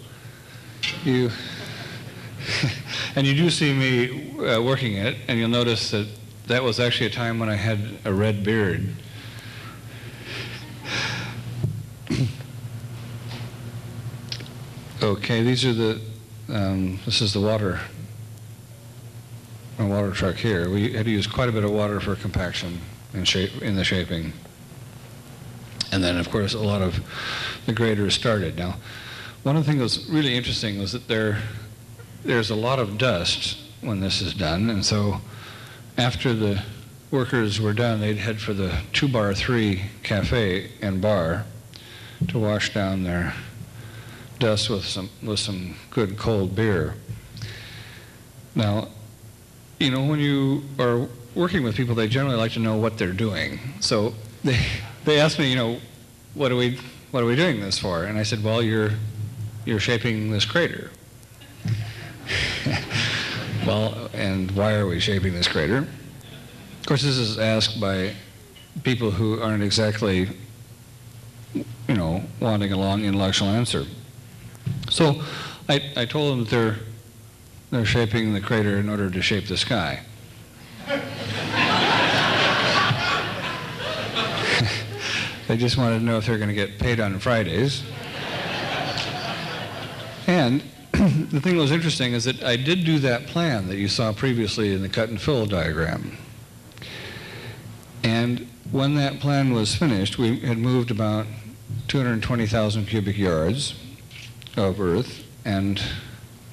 And you do see me working it, and you'll notice that that was actually a time when I had a red beard. Okay, these are this is the water truck here. We had to use quite a bit of water for compaction in the shaping. And then, of course, a lot of the graders started. Now, one of the things that was really interesting was that there's a lot of dust when this is done, and so after the workers were done, they'd head for the 2-bar 3 cafe and bar to wash down their dust with some good cold beer. Now, when you are working with people, they generally like to know what they're doing. So they asked me, what are we doing this for? And I said, well, you're shaping this crater. Well, and why are we shaping this crater? Of course, this is asked by people who aren't exactly wanting a long intellectual answer. So I told them that they're shaping the crater in order to shape the sky. They just wanted to know if they're going to get paid on Fridays. And the thing that was interesting is that I did do that plan that you saw previously in the cut and fill diagram. And when that plan was finished, we had moved about 220,000 cubic yards of earth, and,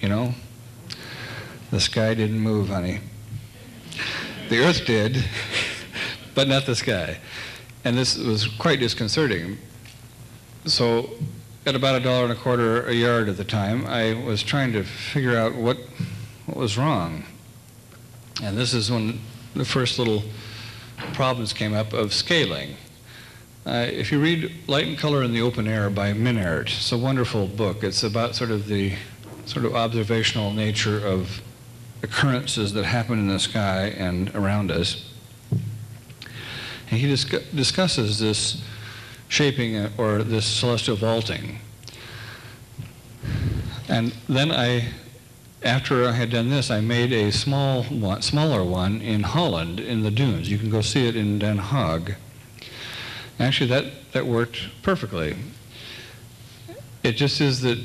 the sky didn't move, honey. The earth did, but not the sky. And this was quite disconcerting. So at about $1.25 a yard at the time, I was trying to figure out what was wrong. And this is when the first little problems came up of scaling. If you read Light and Color in the Open Air by Minart, it's a wonderful book. It's about the observational nature of occurrences that happen in the sky and around us. And he discusses this shaping or this celestial vaulting. And then after I had done this, I made a smaller one in Holland in the dunes. You can go see it in Den Haag. Actually, that worked perfectly. It just is that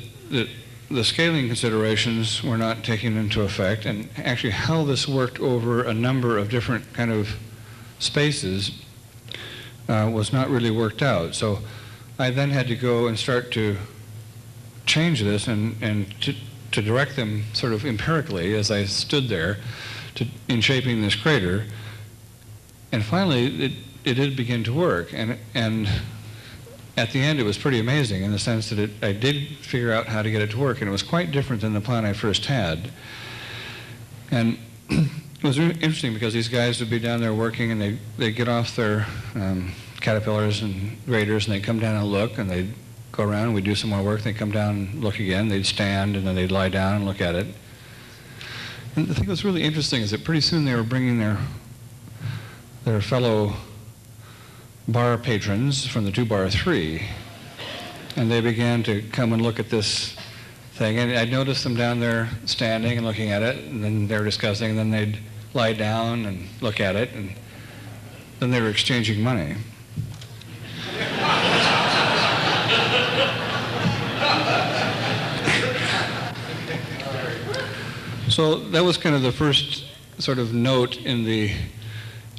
the scaling considerations were not taken into effect, and actually how this worked over a number of different kind of spaces was not really worked out. So I then had to go and start to change this and to direct them sort of empirically as I stood there in shaping this crater. And finally, it did begin to work. And at the end, it was pretty amazing in the sense that I did figure out how to get it to work, and it was quite different than the plan I first had. And it was really interesting because these guys would be down there working, and they'd get off their caterpillars and graders, and they'd come down and look, and they'd go around, and we'd do some more work, they'd come down and look again, they'd stand, and then they'd lie down and look at it. And the thing that was really interesting is that pretty soon they were bringing their fellow bar patrons from the 2 bar 3, and they began to come and look at this thing, and I noticed them down there standing and looking at it, and then they were discussing, and then they'd lie down and look at it, and then they were exchanging money. So that was kind of the first sort of note in the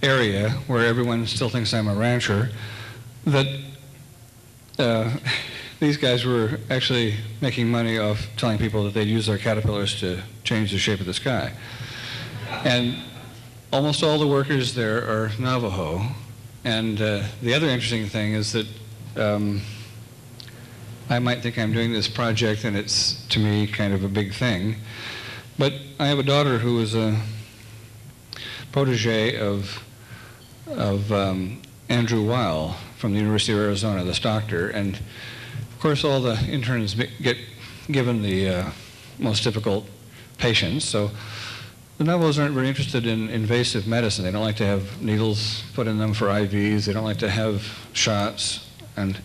area where everyone still thinks I'm a rancher, that these guys were actually making money off telling people that they'd use their caterpillars to change the shape of the sky. And almost all the workers there are Navajo. And the other interesting thing is that I might think I'm doing this project and it's, to me, kind of a big thing. But I have a daughter who is a protege of Andrew Weil from the University of Arizona, this doctor. And of course, all the interns get given the most difficult patients. So the Navajos aren't very interested in invasive medicine. They don't like to have needles put in them for IVs. They don't like to have shots. And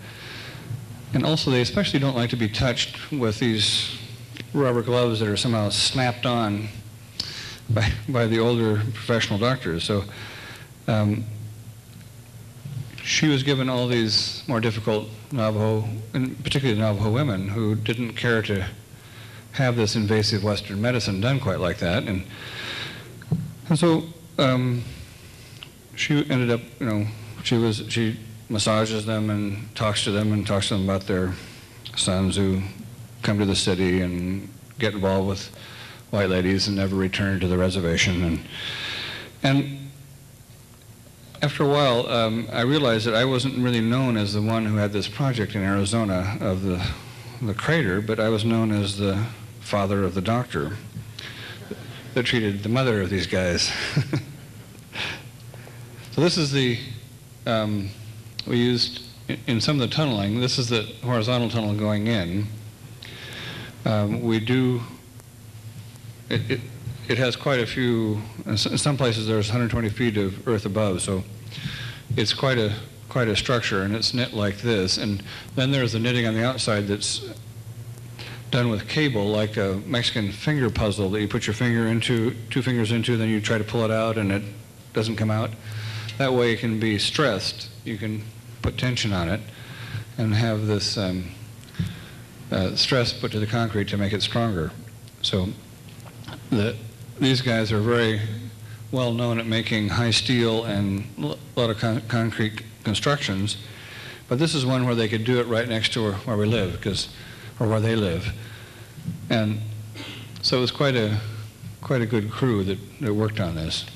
also, they especially don't like to be touched with these rubber gloves that are somehow snapped on by the older professional doctors. So she was given all these more difficult Navajo, and particularly Navajo women, who didn't care to have this invasive Western medicine done quite like that. And so she ended up, she massages them and talks to them about their sons who come to the city and get involved with white ladies and never return to the reservation. And after a while, I realized that I wasn't really known as the one who had this project in Arizona of the crater, but I was known as the father of the doctor that treated the mother of these guys. So this is we used, in some of the tunneling, this is the horizontal tunnel going in. It has quite a few, in some places there's 120 feet of earth above, so it's quite quite a structure, and it's knit like this. And then there's the knitting on the outside that's done with cable, like a Mexican finger puzzle that you put your finger into, 2 fingers into, then you try to pull it out and it doesn't come out. That way it can be stressed. You can put tension on it and have this stress put to the concrete to make it stronger. So these guys are very well known at making high steel and a lot of concrete constructions, but this is one where they could do it right next to where we live, or where they live. And so it was quite a good crew that worked on this.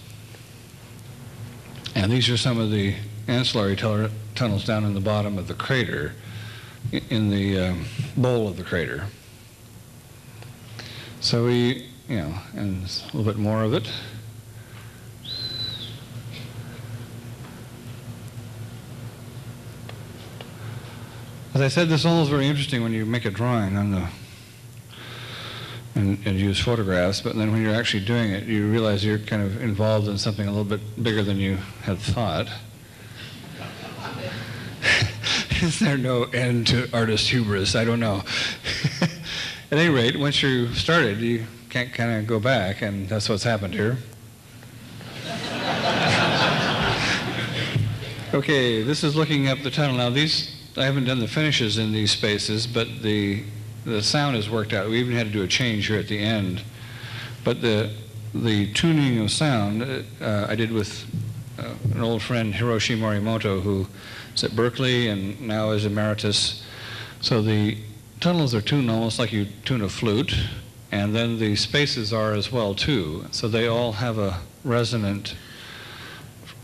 And these are some of the ancillary tunnels down in the bottom of the crater, in the bowl of the crater. So we, and a little bit more of it. As I said, this all is very interesting when you make a drawing on and use photographs, but then when you're actually doing it, you realize you're kind of involved in something a little bit bigger than you had thought. Is there no end to artist hubris? I don't know. At any rate, once you started, you can't kind of go back, and that's what's happened here. Okay, this is looking up the tunnel. Now I haven't done the finishes in these spaces, but the sound is worked out. We even had to do a change here at the end. But the tuning of sound I did with an old friend, Hiroshi Morimoto, who is at Berkeley and now is emeritus. So the tunnels are tuned almost like you tune a flute, and then the spaces are as well too. So they all have a resonant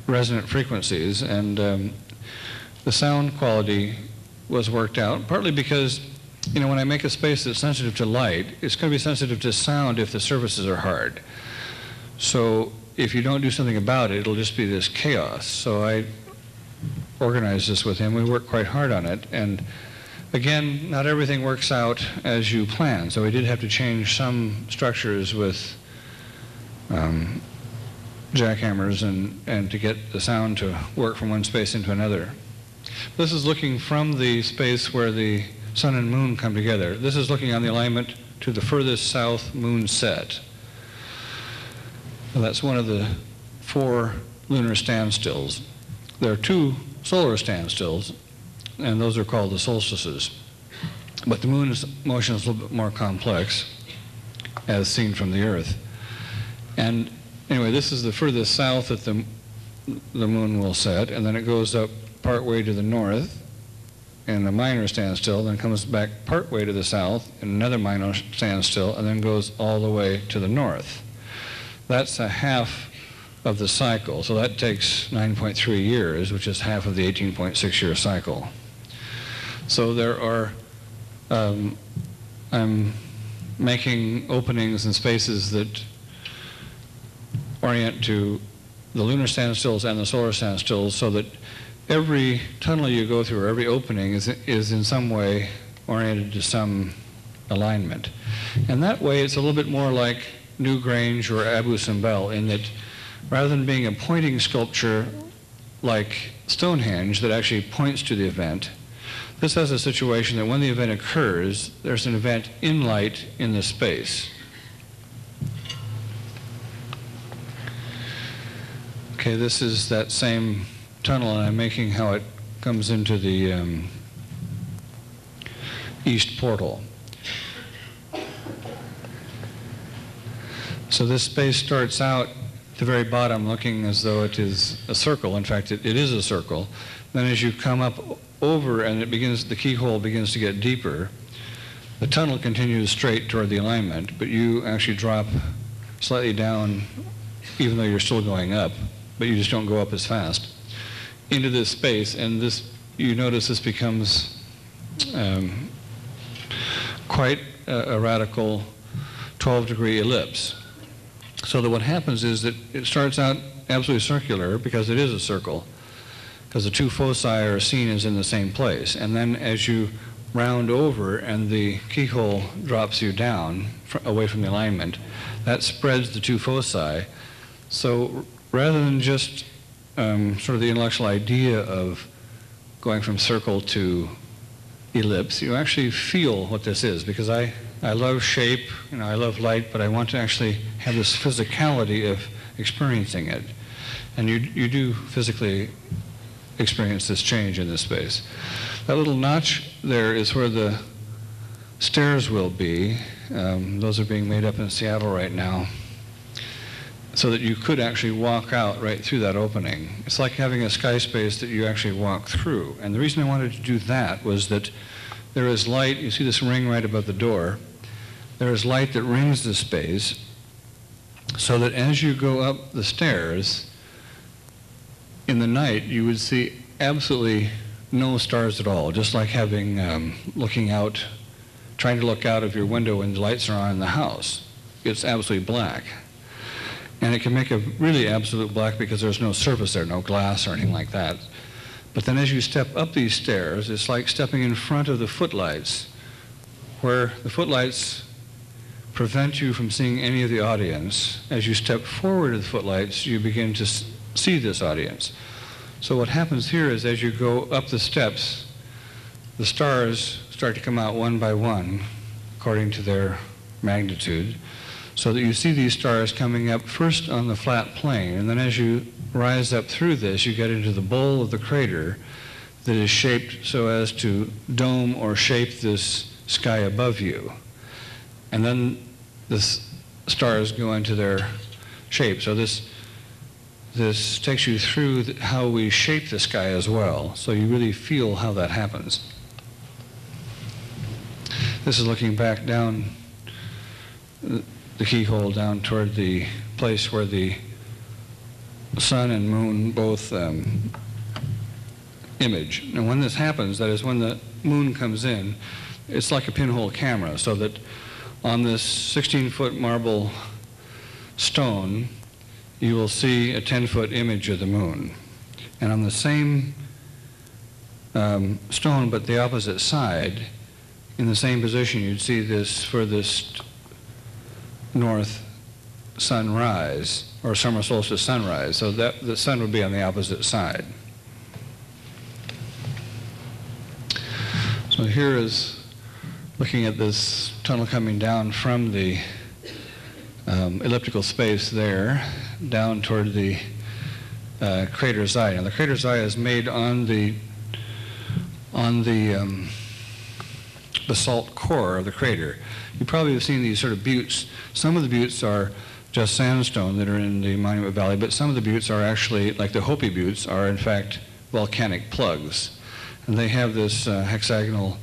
frequencies, and the sound quality was worked out, partly because, when I make a space that's sensitive to light, it's going to be sensitive to sound if the surfaces are hard. So if you don't do something about it, it'll just be this chaos. So I organized this with him. We worked quite hard on it, and again, not everything works out as you plan. So we did have to change some structures with jackhammers and to get the sound to work from one space into another. This is looking from the space where the sun and moon come together. This is looking on the alignment to the furthest south moon set. Well, that's one of the 4 lunar standstills. There are 2 solar standstills, and those are called the solstices. But the moon's motion is a little bit more complex, as seen from the Earth. And anyway, this is the furthest south that the moon will set, and then it goes up part way to the north in a minor standstill, then comes back part way to the south in another minor standstill, and then goes all the way to the north. That's a half of the cycle, so that takes 9.3 years, which is half of the 18.6-year cycle. So there are, I'm making openings and spaces that orient to the lunar standstills and the solar standstills, so that every tunnel you go through, or every opening is in some way oriented to some alignment. And that way it's a little bit more like New Grange or Abu Simbel, in that rather than being a pointing sculpture like Stonehenge that actually points to the event, this has a situation that when the event occurs, there's an event in light in the space. Okay, this is that same tunnel, and I'm making how it comes into the east portal. So this space starts out at the very bottom looking as though it is a circle. In fact, it is a circle. Then as you come up over and the keyhole begins to get deeper, the tunnel continues straight toward the alignment, but you actually drop slightly down, even though you're still going up, but you just don't go up as fast, into this space. And this, you notice this becomes quite a radical 12-degree ellipse. So that what happens is that it starts out absolutely circular, because it is a circle, because the 2 foci are seen as in the same place. And then as you round over and the keyhole drops you down away from the alignment, that spreads the 2 foci. So rather than just sort of the intellectual idea of going from circle to ellipse, you actually feel what this is, because I love shape, I love light, but I want to actually have this physicality of experiencing it. And you do physically experience this change in this space. That little notch there is where the stairs will be. Those are being made up in Seattle right now, so that you could actually walk out right through that opening. It's like having a sky space that you actually walk through. And the reason I wanted to do that was that there is light. You see this ring right above the door. There is light that rings the space, so that as you go up the stairs, in the night, you would see absolutely no stars at all, just like having, trying to look out of your window when the lights are on in the house. It's absolutely black. And it can make a really absolute black because there's no surface there, no glass or anything like that. But then as you step up these stairs, it's like stepping in front of the footlights, where the footlights prevent you from seeing any of the audience. As you step forward to the footlights, you begin to see this audience. So what happens here is as you go up the steps, the stars start to come out one by one according to their magnitude, so that you see these stars coming up first on the flat plane, and then as you rise up through this, you get into the bowl of the crater that is shaped so as to dome or shape this sky above you. And then the stars go into their shape. So this takes you through how we shape the sky as well, so you really feel how that happens. This is looking back down the keyhole down toward the place where the sun and moon both image. And when this happens, that is when the moon comes in, it's like a pinhole camera, so that on this 16-foot marble stone, you will see a 10-foot image of the moon. And on the same stone, but the opposite side, in the same position, you'd see this furthest north sunrise, or summer solstice sunrise, so that the sun would be on the opposite side. So here is looking at this tunnel coming down from the elliptical space there, down toward the crater's eye. And the crater's eye is made on the basalt core of the crater. You probably have seen these sort of buttes. Some of the buttes are just sandstone that are in the Monument Valley, but some of the buttes are actually, like the Hopi buttes, are in fact volcanic plugs. And they have this hexagonal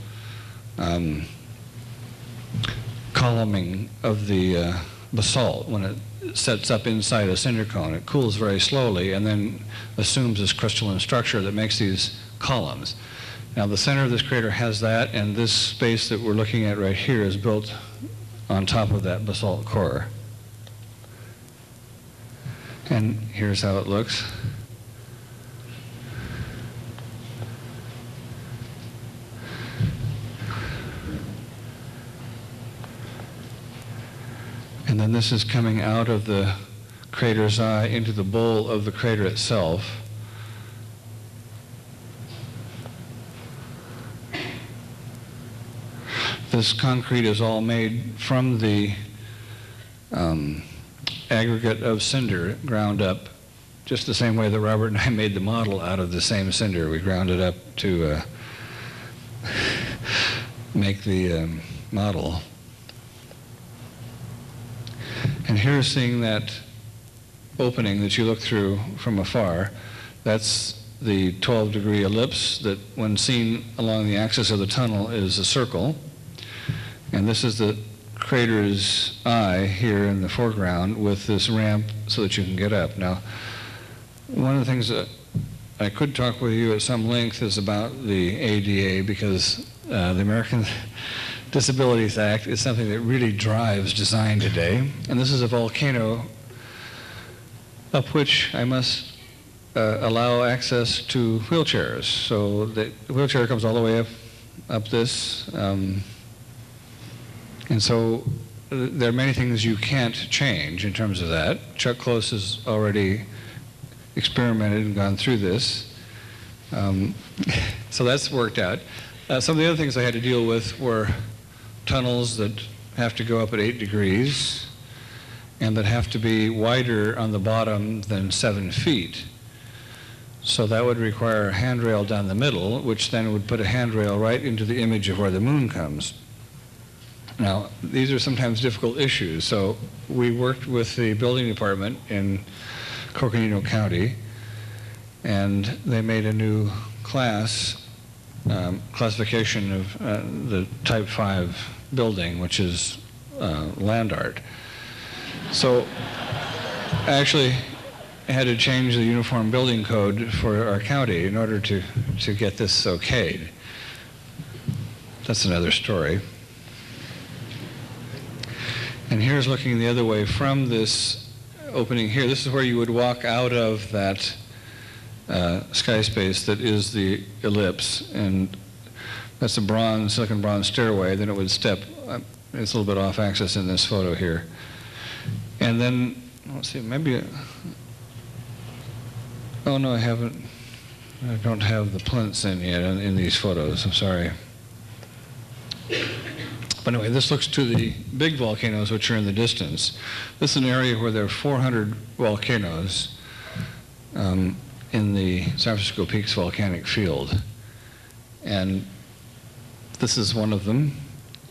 columning of the basalt. When it sets up inside a cinder cone, it cools very slowly and then assumes this crystalline structure that makes these columns. Now the center of this crater has that, and this space that we're looking at right here is built on top of that basalt core. And here's how it looks. And then this is coming out of the crater's eye into the bowl of the crater itself. This concrete is all made from the aggregate of cinder ground up, just the same way that Robert and I made the model out of the same cinder. We ground it up to make the model. And here, seeing that opening that you look through from afar, that's the 12-degree ellipse that, when seen along the axis of the tunnel, is a circle. And this is the crater's eye here in the foreground with this ramp so that you can get up. Now, one of the things that I could talk with you at some length is about the ADA, because the American Disabilities Act is something that really drives design today. And this is a volcano up which I must allow access to wheelchairs. So the wheelchair comes all the way up this. And so there are many things you can't change in terms of that. Chuck Close has already experimented and gone through this. So that's worked out. Some of the other things I had to deal with were tunnels that have to go up at 8 degrees and that have to be wider on the bottom than 7 feet. So that would require a handrail down the middle, which then would put a handrail right into the image of where the moon comes. Now, these are sometimes difficult issues, so we worked with the building department in Coconino County, and they made a new classification of the Type 5 building, which is land art. So I actually had to change the uniform building code for our county in order to get this okayed. That's another story. And here's looking the other way from this opening here. This is where you would walk out of that sky space that is the ellipse, and that's a silicon bronze stairway. Then it would step, it's a little bit off axis in this photo here. And then, let's see, maybe, oh no, I don't have the plinths in yet in these photos, I'm sorry. But anyway, this looks to the big volcanoes which are in the distance. This is an area where there are 400 volcanoes in the San Francisco Peaks volcanic field. And this is one of them,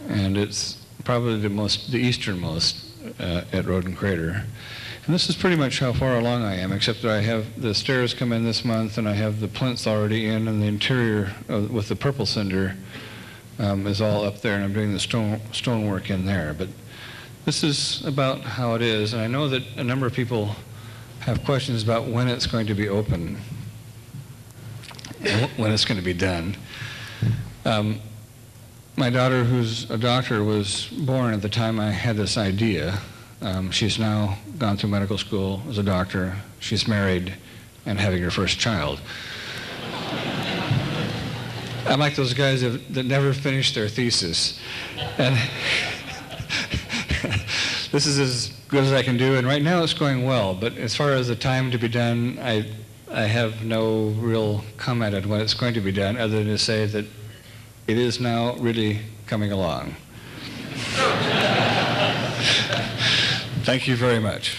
and it's probably the easternmost at Roden Crater. And this is pretty much how far along I am, except that I have the stairs come in this month, and I have the plinths already in, and the interior with the purple cinder is all up there, and I'm doing the stonework in there. But this is about how it is, and I know that a number of people have questions about when it's going to be open, and when it's going to be done. My daughter, who's a doctor, was born at the time I had this idea. She's now gone through medical school as a doctor. She's married and having her first child. I'm like those guys that never finish their thesis. And this is as good as I can do, and right now it's going well. But as far as the time to be done, I have no real comment on when it's going to be done, other than to say that it is now really coming along. Thank you very much.